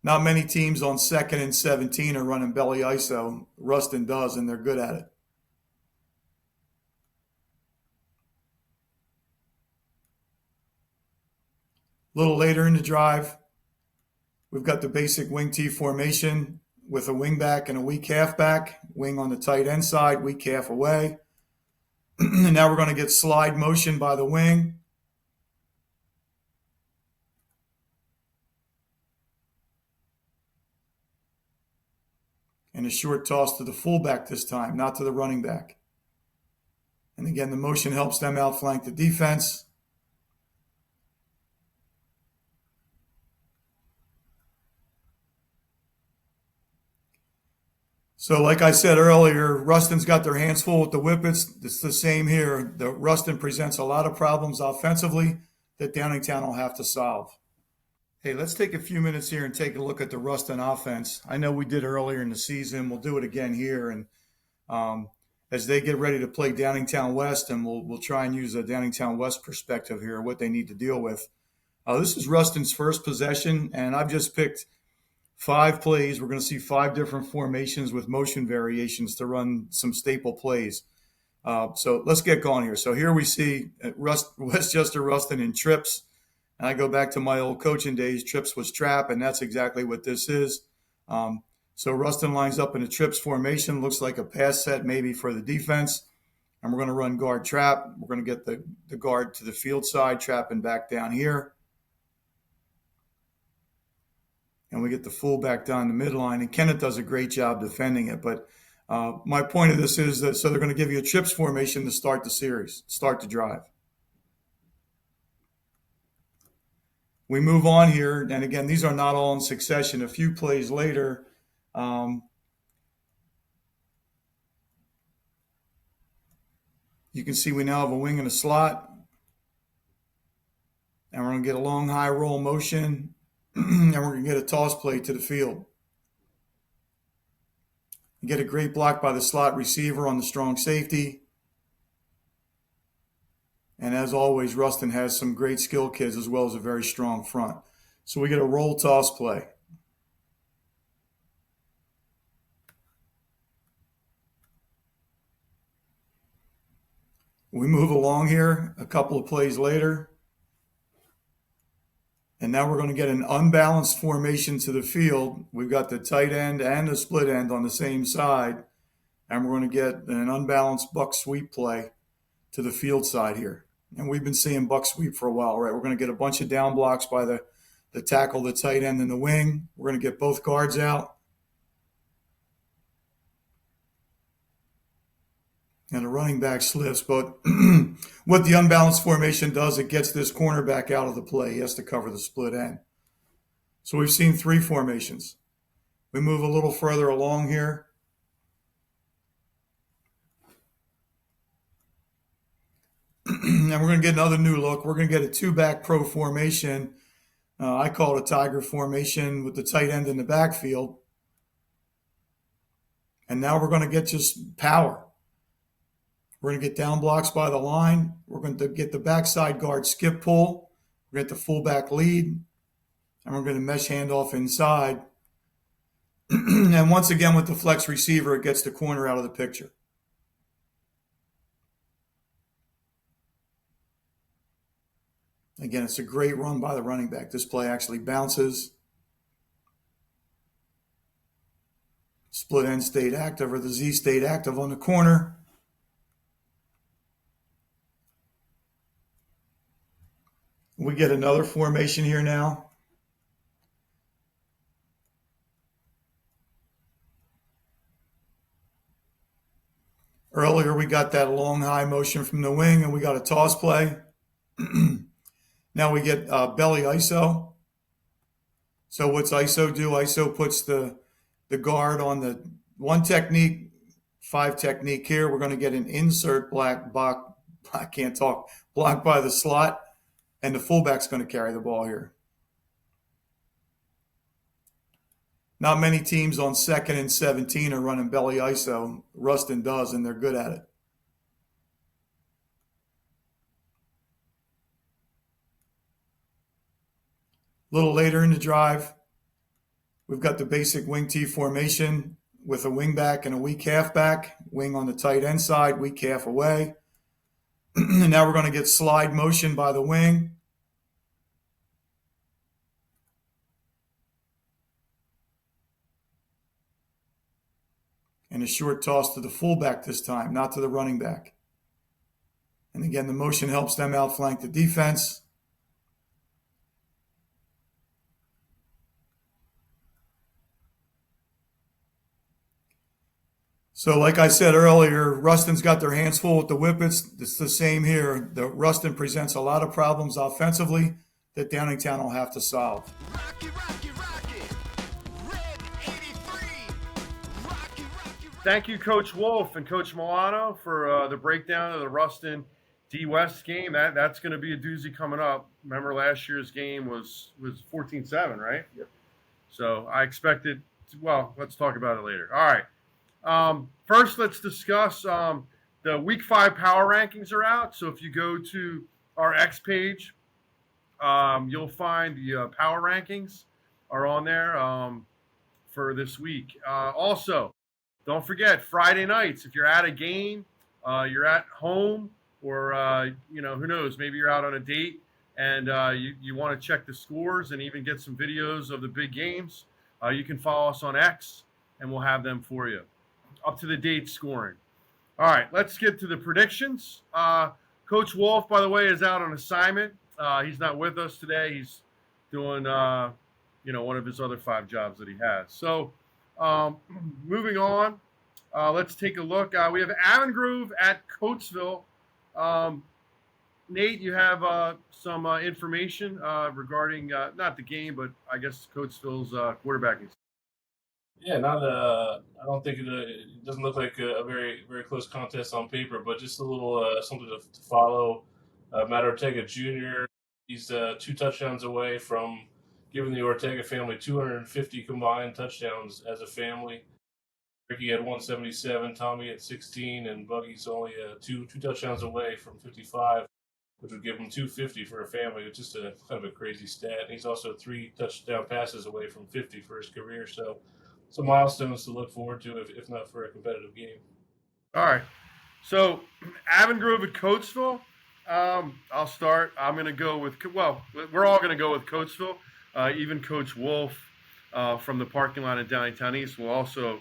Not many teams on 2nd and 17 are running belly ISO. Ruston does, and they're good at it. A little later in the drive, we've got the basic wing T formation with a wing back and a weak halfback. Wing on the tight end side, weak half away. And now we're going to get slide motion by the wing. And a short toss to the fullback this time, not to the running back. And again, the motion helps them outflank the defense. So like I said earlier, Ruston's got their hands full with the Whippets. It's the same here. The Ruston presents a lot of problems offensively that Downingtown will have to solve. Hey, let's take a few minutes here and take a look at the Ruston offense. I know we did earlier in the season. We'll do it again here. And as they get ready to play Downingtown West, and we'll try and use a Downingtown West perspective here, what they need to deal with. This is Ruston's first possession, and I've just picked 5 plays. We're going to see 5 different formations with motion variations to run some staple plays. So let's get going here. So here we see Westchester Ruston in trips. And I go back to my old coaching days. Trips was trap, and that's exactly what this is. So Ruston lines up in a trips formation. Looks like a pass set maybe for the defense. And we're going to run guard trap. We're going to get the guard to the field side, trapping back down here. And we get the fullback down the midline. And Kenneth does a great job defending it. But my point of this is that so they're going to give you a trips formation to start the series, start the drive. We move on here. And again, these are not all in succession. A few plays later, you can see we now have a wing and a slot. And we're going to get a long high roll motion. And we're going to get a toss play to the field. You get a great block by the slot receiver on the strong safety. And as always, Ruston has some great skill kids as well as a very strong front. So we get a roll toss play. We move along here a couple of plays later. And now we're going to get an unbalanced formation to the field. We've got the tight end and the split end on the same side. And we're going to get an unbalanced buck sweep play to the field side here. And we've been seeing buck sweep for a while, right? We're going to get a bunch of down blocks by the tackle, the tight end, and the wing. We're going to get both guards out. and the running back slips. But what the unbalanced formation does, it gets this cornerback out of the play. He has to cover the split end. So we've seen 3 formations. We move a little further along here. And we're going to get another new look. We're going to get a 2-back pro formation. I call it a tiger formation with the tight end in the backfield. And now we're going to get just power. We're going to get down blocks by the line. We're going to get the backside guard skip pull. We're going to get the fullback lead. And we're going to mesh handoff inside. And once again, with the flex receiver, it gets the corner out of the picture. Again, it's a great run by the running back. This play actually bounces. Split end stayed active, or the Z stayed active on the corner. We get another formation here now. Earlier, we got that long high motion from the wing, and we got a toss play. Now we get belly ISO. So what's ISO do? ISO puts the guard on the 1 technique, 5 technique here. We're going to get an insert block by the slot, and the fullback's going to carry the ball here. Not many teams on 2nd and 17 are running belly ISO. Ruston does, and they're good at it. A little later in the drive, we've got the basic wing T formation with a wing back and a weak halfback. Wing on the tight end side, weak half away. And now we're going to get slide motion by the wing. And a short toss to the fullback this time, not to the running back. And again, the motion helps them outflank the defense. So like I said earlier, Ruston's got their hands full with the Whippets. It's the same here. The Ruston presents a lot of problems offensively that Downingtown will have to solve. Thank you, Coach Wolf and Coach Milano, for the breakdown of the Ruston D West game. That's going to be a doozy coming up. Remember last year's game was 14-7, right? Yep. So I expected, well, let's talk about it later. All right. First, let's discuss the Week 5 power rankings are out. So if you go to our X page, you'll find the power rankings are on there for this week. Also, don't forget Friday nights. If you're at a game, you're at home, or who knows, maybe you're out on a date and you want to check the scores and even get some videos of the big games, you can follow us on X and we'll have them for you. Up to the date scoring. All right, let's get to the predictions. Coach Wolf, by the way, is out on assignment. He's not with us today. He's doing, one of his other 5 jobs that he has. So, moving on, let's take a look. We have Avongrove at Coatesville. Nate, you have some information regarding not the game, but I guess Coatesville's quarterbacking. Yeah, I don't think it doesn't look like a very, very close contest on paper, but just a little something to follow. Matt Ortega Jr., he's 2 touchdowns away from giving the Ortega family 250 combined touchdowns as a family. Ricky had 177, Tommy at 16, and Buggy's only two touchdowns away from 55, which would give him 250 for a family. It's just a kind of a crazy stat. And he's also 3 touchdown passes away from 50 for his career. So some milestones to look forward to, if not for a competitive game. All right. So Avongrove at Coatesville. I'll start. I'm going to go with, we're all going to go with Coatesville. Even Coach Wolf from the parking lot at Downingtown East will also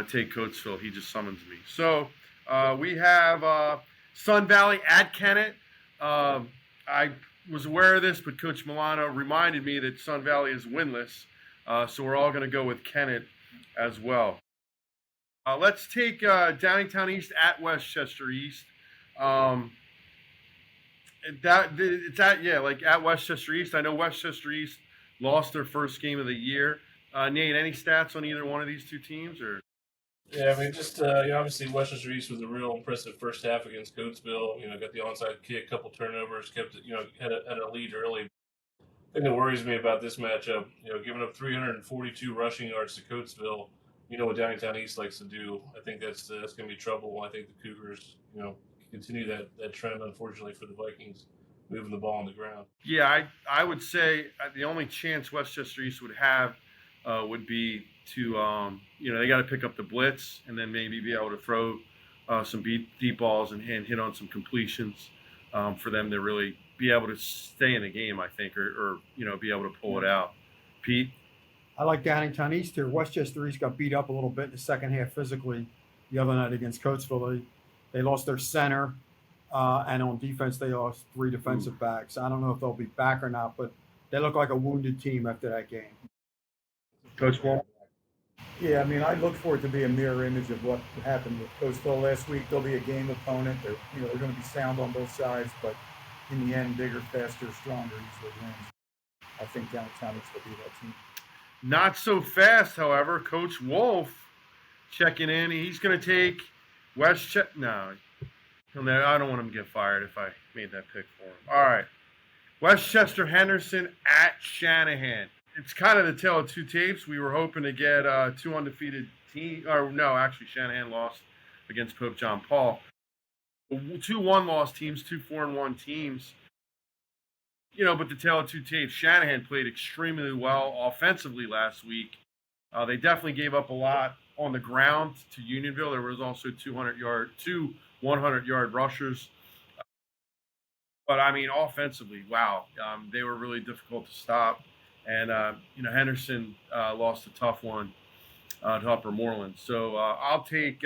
take Coatesville. He just summons me. So we have Sun Valley at Kennett. I was aware of this, but Coach Milano reminded me that Sun Valley is winless. So we're all going to go with Kennett as well. Let's take Downingtown East at Westchester East. Like at Westchester East. I know Westchester East lost their first game of the year. Nate, any stats on either one of these two teams, or? Yeah, I mean, just obviously Westchester East was a real impressive first half against Coatesville. Got the onside kick, couple turnovers, kept it, had a lead early. The thing that worries me about this matchup, giving up 342 rushing yards to Coatesville, what Downingtown East likes to do. I think that's going to be trouble. I think the Cougars, continue that trend, unfortunately, for the Vikings, moving the ball on the ground. Yeah, I would say the only chance Westchester East would have would be to, they got to pick up the blitz and then maybe be able to throw some deep balls and hit on some completions for them to really be able to stay in the game, I think, or be able to pull it out. Pete? I like Downingtown East here. Westchester East got beat up a little bit in the second half physically the other night against Coatesville. They lost their center, and on defense they lost 3 defensive backs. I don't know if they'll be back or not, but they look like a wounded team after that game. Coach Wall? Yeah, I mean, I look for it to be a mirror image of what happened with Coatesville last week. They'll be a game opponent. They're going to be sound on both sides, but in the end, bigger, faster, stronger usually wins. I think Downingtown East will be that team. Not so fast, however. Coach Wolf checking in. He's going to take Westchester. No, I don't want him to get fired if I made that pick for him. All right. Westchester Henderson at Shanahan. It's kind of the tale of two tapes. We were hoping to get 2 undefeated teams. Or no, actually, Shanahan lost against Pope John Paul. 2 one-loss teams, 2 4-1 teams. But the tale of two tapes, Shanahan played extremely well offensively last week. They definitely gave up a lot on the ground to Unionville. There was also 2 100-yard rushers. But, I mean, offensively, wow. They were really difficult to stop. And, Henderson lost a tough one to Upper Moreland. So I'll take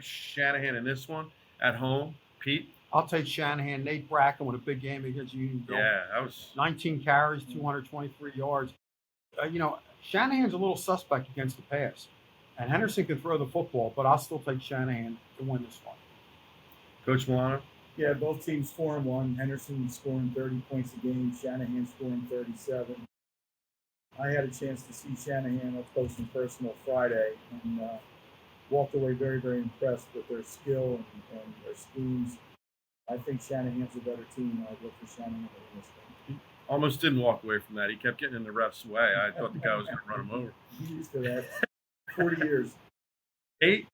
Shanahan in this one at home. Pete? I'll take Shanahan. Nate Bracken with a big game against Unionville. Yeah, that was 19 carries, 223 yards. Shanahan's a little suspect against the pass, and Henderson can throw the football, but I'll still take Shanahan to win this one. Coach Milano? Yeah, both teams 4-1. Henderson scoring 30 points a game. Shanahan scoring 37. I had a chance to see Shanahan up close and personal Friday, and walked away very, very impressed with their skill and their schemes. I think Shanahan's a better team. I'd look for Shanahan to win this game. Almost didn't walk away from that. He kept getting in the ref's way. I thought the guy was going to run him over. He's used to that. 40 years. 8?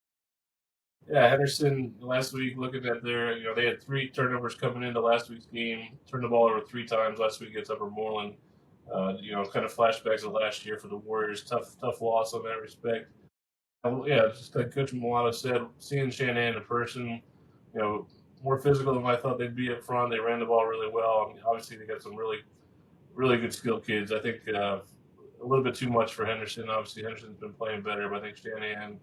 Yeah, Henderson last week, looking at their, they had 3 turnovers coming into last week's game, turned the ball over 3 times last week against Upper Moreland. Kind of flashbacks of last year for the Warriors. Tough loss on that respect. Just like Coach Milano said, seeing Shanahan in person, more physical than I thought they'd be up front. They ran the ball really well. I mean, obviously, they got some really, really good skilled kids. I think a little bit too much for Henderson. Obviously, Henderson's been playing better, but I think Shanahan,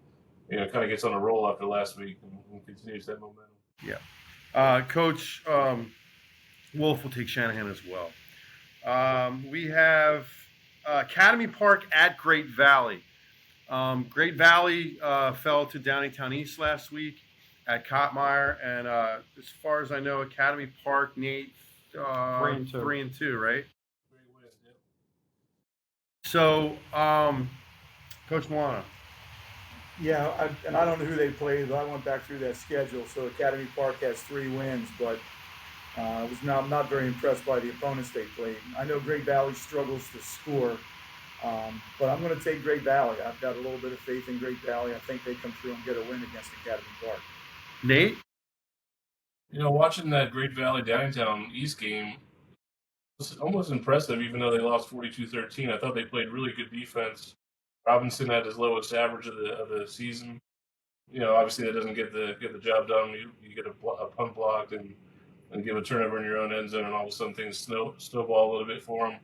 kind of gets on a roll after last week and continues that momentum. Yeah. Coach Wolf will take Shanahan as well. We have Academy Park at Great Valley. Great Valley fell to Downingtown East last week at Cottmeyer, and as far as I know, Academy Park, Nate, 3-2, right? So, Coach Milano. Yeah, I don't know who they played, but I went back through that schedule. So Academy Park has 3 wins, but I was not very impressed by the opponents they played. I know Great Valley struggles to score, but I'm going to take Great Valley. I've got a little bit of faith in Great Valley. I think they come through and get a win against Academy Park. Nate? Watching that Great Valley Downingtown East game was almost impressive, even though they lost 42-13. I thought they played really good defense. Robinson had his lowest average of the season. Obviously that doesn't get the job done. You get a punt blocked and give a turnover in your own end zone, and all of a sudden things snowball a little bit for them.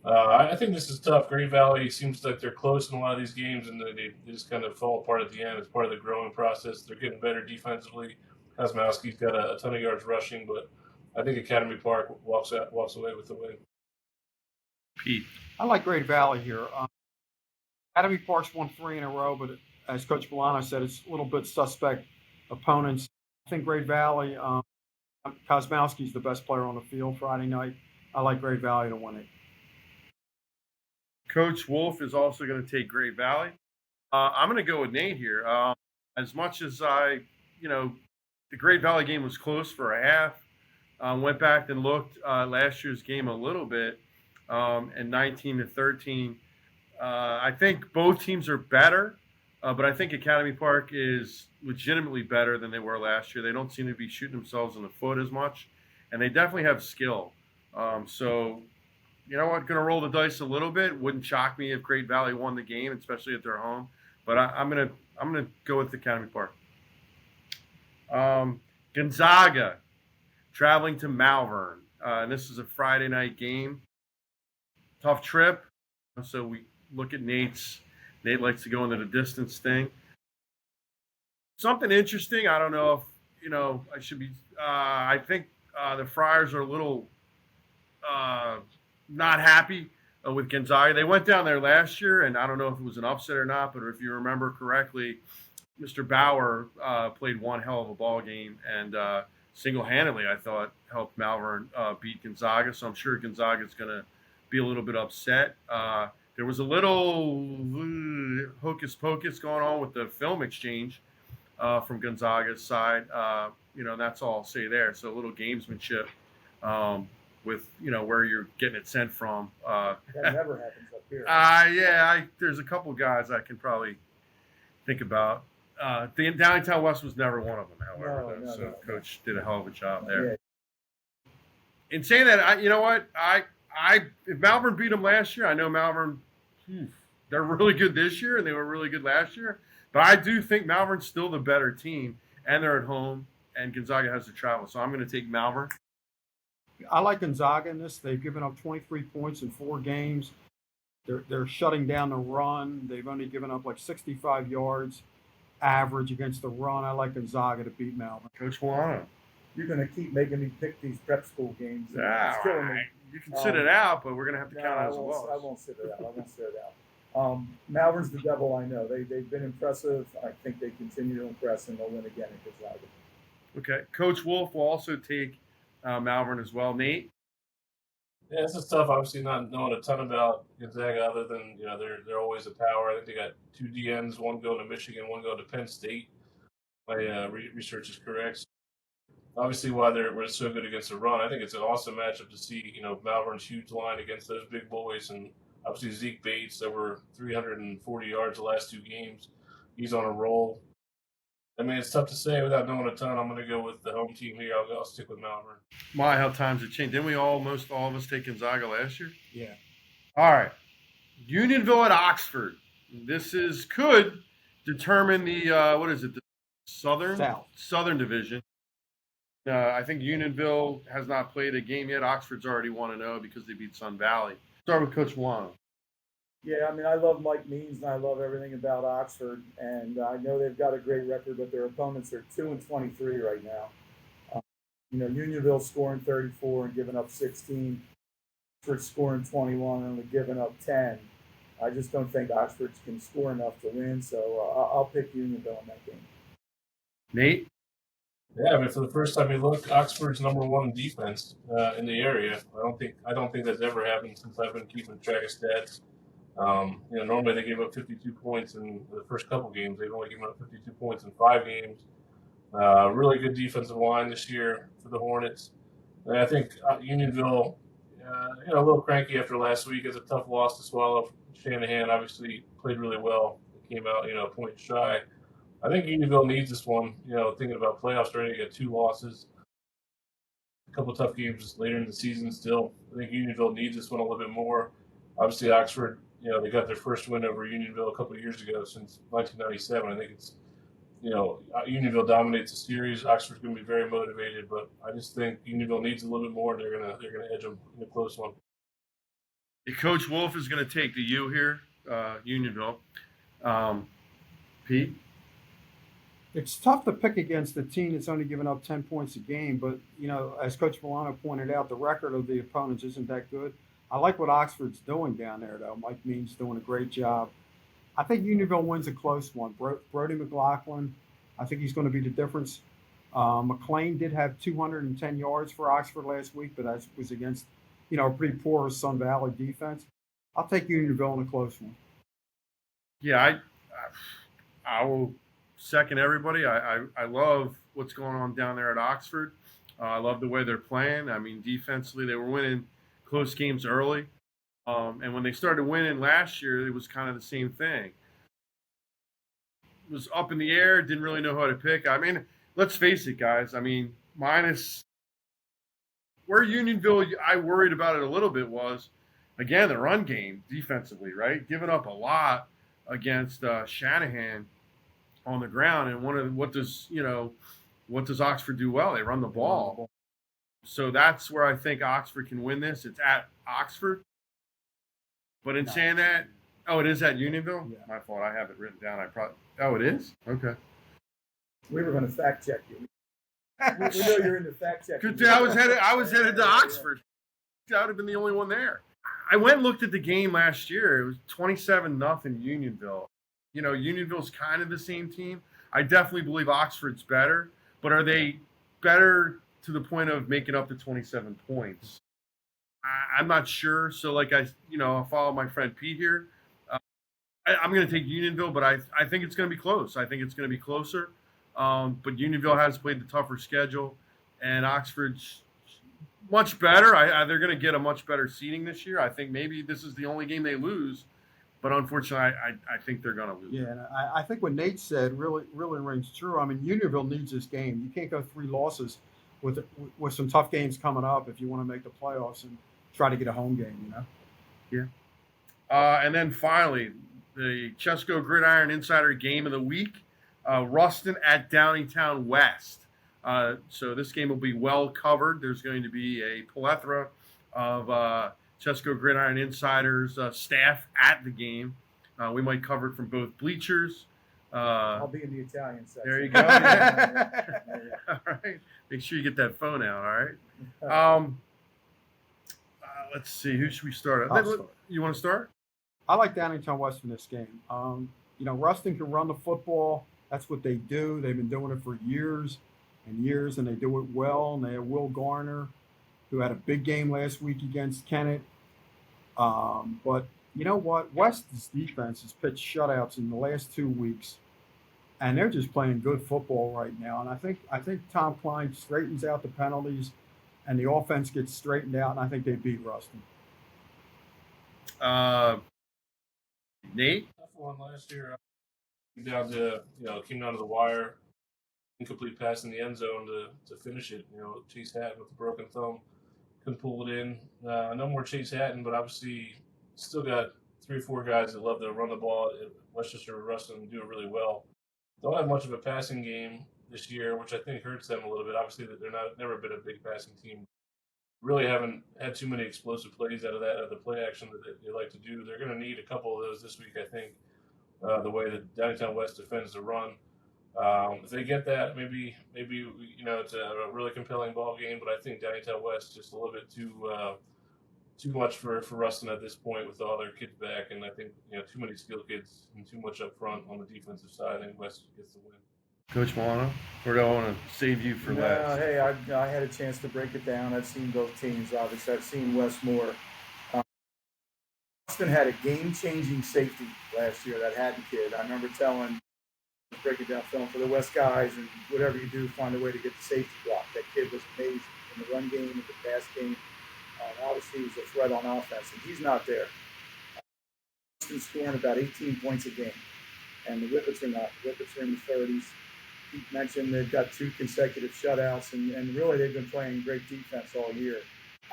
I think this is tough. Great Valley seems like they're close in a lot of these games, and they just kind of fall apart at the end. It's part of the growing process. They're getting better defensively. Kosmowski's got a ton of yards rushing, but I think Academy Park walks away with the win. Pete? I like Great Valley here. Academy Park's won 3 in a row, but as Coach Milano said, it's a little bit suspect opponents. I think Great Valley, Kosmowski's the best player on the field Friday night. I like Great Valley to win it. Coach Wolf is also going to take Great Valley. I'm going to go with Nate here. As much as the Great Valley game was close for a half. Went back and looked last year's game a little bit, and 19-13. I think both teams are better, but I think Academy Park is legitimately better than they were last year. They don't seem to be shooting themselves in the foot as much, and they definitely have skill. So, you know what? Going to roll the dice a little bit. Wouldn't shock me if Great Valley won the game, especially at their home. But I'm gonna go with Academy Park. Gonzaga traveling to Malvern. And this is a Friday night game. Tough trip. So we look at Nate's. Nate likes to go into the distance thing. Something interesting. I don't know if, I should be. I think the Friars are a little not happy with Gonzaga. They went down there last year, and I don't know if it was an upset or not, but if you remember correctly, Mr. Bauer played one hell of a ball game and single-handedly, I thought, helped Malvern beat Gonzaga. So I'm sure Gonzaga's going to be a little bit upset. There was a little hocus pocus going on with the film exchange from Gonzaga's side. That's all I'll say there. So a little gamesmanship with, where you're getting it sent from. That never happens up here. There's a couple guys I can probably think about. The Downingtown West was never one of them, however. No. Coach did a hell of a job there. Yeah. In saying that, if Malvern beat them last year, I know Malvern, they're really good this year, and they were really good last year. But I do think Malvern's still the better team, and they're at home, and Gonzaga has to travel. So I'm going to take Malvern. I like Gonzaga in this. They've given up 23 points in 4 games. They're shutting down the run. They've only given up like 65 yards average against the run. I like Gonzaga to beat Malvern. Coach Milano. You're going to keep making me pick these prep school games. Yeah, right. You can sit it out, but we're going to have to count it as a loss. I won't sit it out. Malvern's the devil I know. They've been impressive. I think they continue to impress, and they'll win again at Gonzaga. Okay. Coach Wolf will also take Malvern as well. Nate? Yeah, this is tough. Obviously, not knowing a ton about Gonzaga other than, they're always a power. I think they got 2 DNs, one going to Michigan, one going to Penn State. My research is correct. So obviously, why we're so good against the run, I think it's an awesome matchup to see, Malvern's huge line against those big boys. And obviously, Zeke Bates, over 340 yards the last 2 games. He's on a roll. I mean, it's tough to say without knowing a ton. I'm going to go with the home team here. I'll stick with Malvern. My, how times have changed. Didn't we almost all of us take Gonzaga last year? Yeah. All right. Unionville at Oxford. Could determine the, the Southern Division. I think Unionville has not played a game yet. Oxford's already 1-0 because they beat Sun Valley. Start with Coach Milano. Yeah, I mean, I love Mike Means, and I love everything about Oxford. And I know they've got a great record, but their opponents are 2-23 right now. Unionville scoring 34 and giving up 16. Oxford scoring 21 and only giving up 10. I just don't think Oxford can score enough to win, so I'll pick Unionville in that game. Nate? Yeah, I mean, for the first time you look, Oxford's number 1 in defense in the area. I don't think that's ever happened since I've been keeping track of stats. Normally they gave up 52 points in the first couple games. They've only given up 52 points in 5 games. Really good defensive line this year for the Hornets. And I think Unionville, a little cranky after last week. It's a tough loss to swallow. Shanahan obviously played really well. It came out, a point shy. I think Unionville needs this one. Thinking about playoffs already, got 2 losses. A couple of tough games later in the season still. I think Unionville needs this one a little bit more. Obviously, Oxford, they got their first win over Unionville a couple of years ago since 1997. I think it's, Unionville dominates the series. Oxford's going to be very motivated, but I just think Unionville needs a little bit more, and they're going to edge them in a close one. Coach Wolf is going to take the U here, Unionville. Pete? It's tough to pick against a team that's only given up 10 points a game, but, as Coach Milano pointed out, the record of the opponents isn't that good. I like what Oxford's doing down there, though. Mike Means doing a great job. I think Unionville wins a close one. Brody McLaughlin, I think he's going to be the difference. McLean did have 210 yards for Oxford last week, but that was against, a pretty poor Sun Valley defense. I'll take Unionville in a close one. Yeah, I will second everybody. I love what's going on down there at Oxford. I love the way they're playing. I mean, defensively, they were winning close games early. And when they started winning last year, it was kind of the same thing. It was up in the air, didn't really know how to pick. I mean, let's face it, guys. I mean, minus where Unionville, I worried about it a little bit was, again, the run game defensively, right? Giving up a lot against Shanahan on the ground. And what does Oxford do well? They run the ball. So that's where I think Oxford can win this. It's at Oxford. But in saying that, it is at Unionville? Yeah. My fault. I have it written down. It is? Okay. We were going to fact check you. We know you're into fact checking. Good thing I was headed to Oxford. I would have been the only one there. I went and looked at the game last year. It was 27-0 Unionville. Unionville's kind of the same team. I definitely believe Oxford's better, but are they better to the point of making up the 27 points? I'm not sure. So, I'll follow my friend Pete here. I'm going to take Unionville, but I think it's going to be close. I think it's going to be closer. But Unionville has played the tougher schedule, and Oxford's much better. They're going to get a much better seeding this year. I think maybe this is the only game they lose, but unfortunately, I think they're going to lose. Yeah, and I think what Nate said really rings true. I mean, Unionville needs this game. You can't go 3 losses with some tough games coming up if you want to make the playoffs and try to get a home game, Yeah. And then finally, the ChesCo Gridiron Insider Game of the Week, Ruston at Downingtown West. So this game will be well covered. There's going to be a plethora of ChesCo Gridiron Insiders staff at the game. We might cover it from both bleachers. I'll be in the Italian section. There you go. Yeah. All right. Make sure you get that phone out. All right. Let's see. Who should we start? I'll start. You want to start? I like Downingtown West in this game. Ruston can run the football. That's what they do. They've been doing it for years and years, and they do it well. And they have Will Garner, who had a big game last week against Kennett. But you know what? West's defense has pitched shutouts in the last 2 weeks, and they're just playing good football right now. And I think Tom Klein straightens out the penalties, and the offense gets straightened out, and I think they beat Ruston. Nate? Tough one last year. Came down to the wire, incomplete pass in the end zone to finish it. Chase Hatton with a broken thumb couldn't pull it in. No more Chase Hatton, but obviously still got 3 or 4 guys that love to run the ball at Westchester Ruston and do it really well. Don't have much of a passing game this year, which I think hurts them a little bit. Obviously, they're never been a big passing team. Really haven't had too many explosive plays out of the play action that they like to do. They're going to need a couple of those this week, I think, the way that Downingtown West defends the run. If they get that, maybe it's a really compelling ball game. But I think Downingtown West just a little bit too much for Ruston at this point with all their kids back, and I think too many skilled kids and too much up front on the defensive side. I think West gets the win. Coach Milano, or do I want to save you for last? Hey, I had a chance to break it down. I've seen both teams. Obviously, I've seen West more. Ruston had a game-changing safety last year, that Hatton kid. I remember breaking down film for the West guys, and whatever you do, find a way to get the safety block. That kid was amazing in the run game, in the pass game. Obviously, he was a threat on offense, and he's not there. Ruston's scoring about 18 points a game, and the Whippets are not. The Whippets are in the 30s. He mentioned they've got 2 consecutive shutouts, and really they've been playing great defense all year.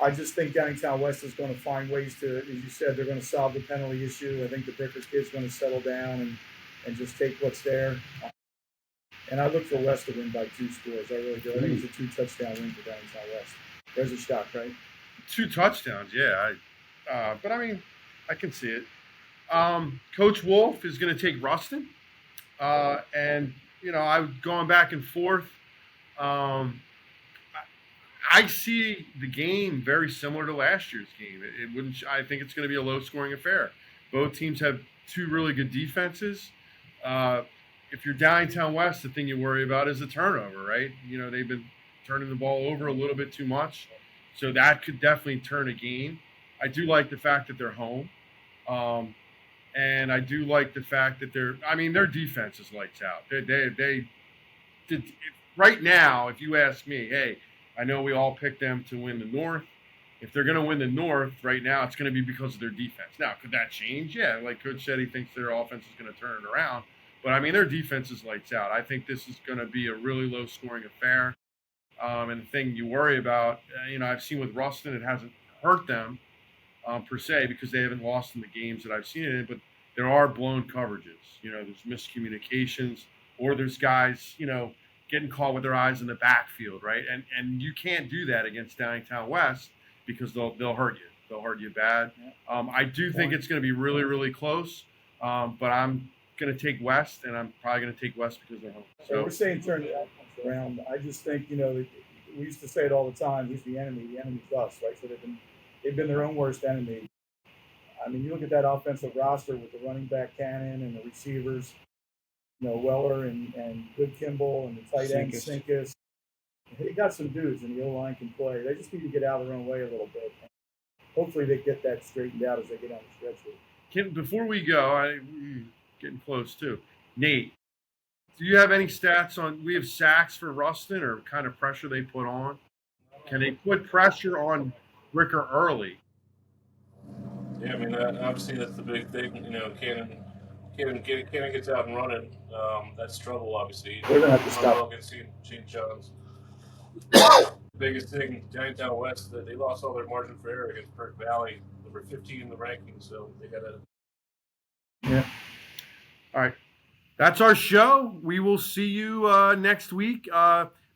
I just think Downingtown West is going to find ways to, as you said, they're going to solve the penalty issue. I think the Brickers kid's going to settle down and just take what's there. And I look for West to win by 2 scores. I really do. I think it's a 2-touchdown win for Downingtown West. There's a shot, right? 2 touchdowns, yeah. But I mean, I can see it. Coach Wolf is going to take Ruston, and I'm going back and forth. I see the game very similar to last year's game. I think it's going to be a low-scoring affair. Both teams have two really good defenses. If you're Downingtown West, the thing you worry about is the turnover, right? They've been turning the ball over a little bit too much. So that could definitely turn a game. I do like the fact that they're home. And I do like the fact that their defense is lights out. They right now, if you ask me, hey, I know we all picked them to win the North. If they're going to win the North right now, it's going to be because of their defense. Now, could that change? Yeah, like Coach said, he thinks their offense is going to turn it around. But, their defense is lights out. I think this is going to be a really low-scoring affair. And the thing you worry about, I've seen with Ruston, it hasn't hurt them per se because they haven't lost in the games that I've seen it in. But there are blown coverages. There's miscommunications, or there's guys, getting caught with their eyes in the backfield, right? And you can't do that against Downingtown West because they'll hurt you. They'll hurt you bad. I do think it's going to be really, really close. But I'm going to take West, and I'm probably going to take West because they're home. So we're saying turn the outcomes around. I just think, we used to say it all the time, who's the enemy? The enemy's us, right? So they've been their own worst enemy. You look at that offensive roster with the running back Cannon and the receivers, Weller and Good Kimball and the tight end Sinkus. They got some dudes, and the O-line can play. They just need to get out of their own way a little bit. Hopefully they get that straightened out as they get on the stretch here. Before we go, getting close too. Nate, do you have any stats on? We have sacks for Ruston, or kind of pressure they put on? Can they put pressure on Ricker early? Yeah, obviously that's the big thing. Cannon gets out and running. That's trouble, obviously. They're gonna have to stop against St. John's. Biggest thing, Downingtown West, that they lost all their margin for error against Perk Valley, number 15 in the rankings. So they got to. Yeah. All right. That's our show. We will see you next week.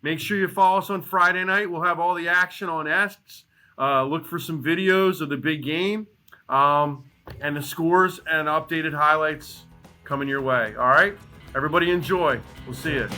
Make sure you follow us on Friday night. We'll have all the action on X. Look for some videos of the big game and the scores and updated highlights coming your way. All right? Everybody enjoy. We'll see you.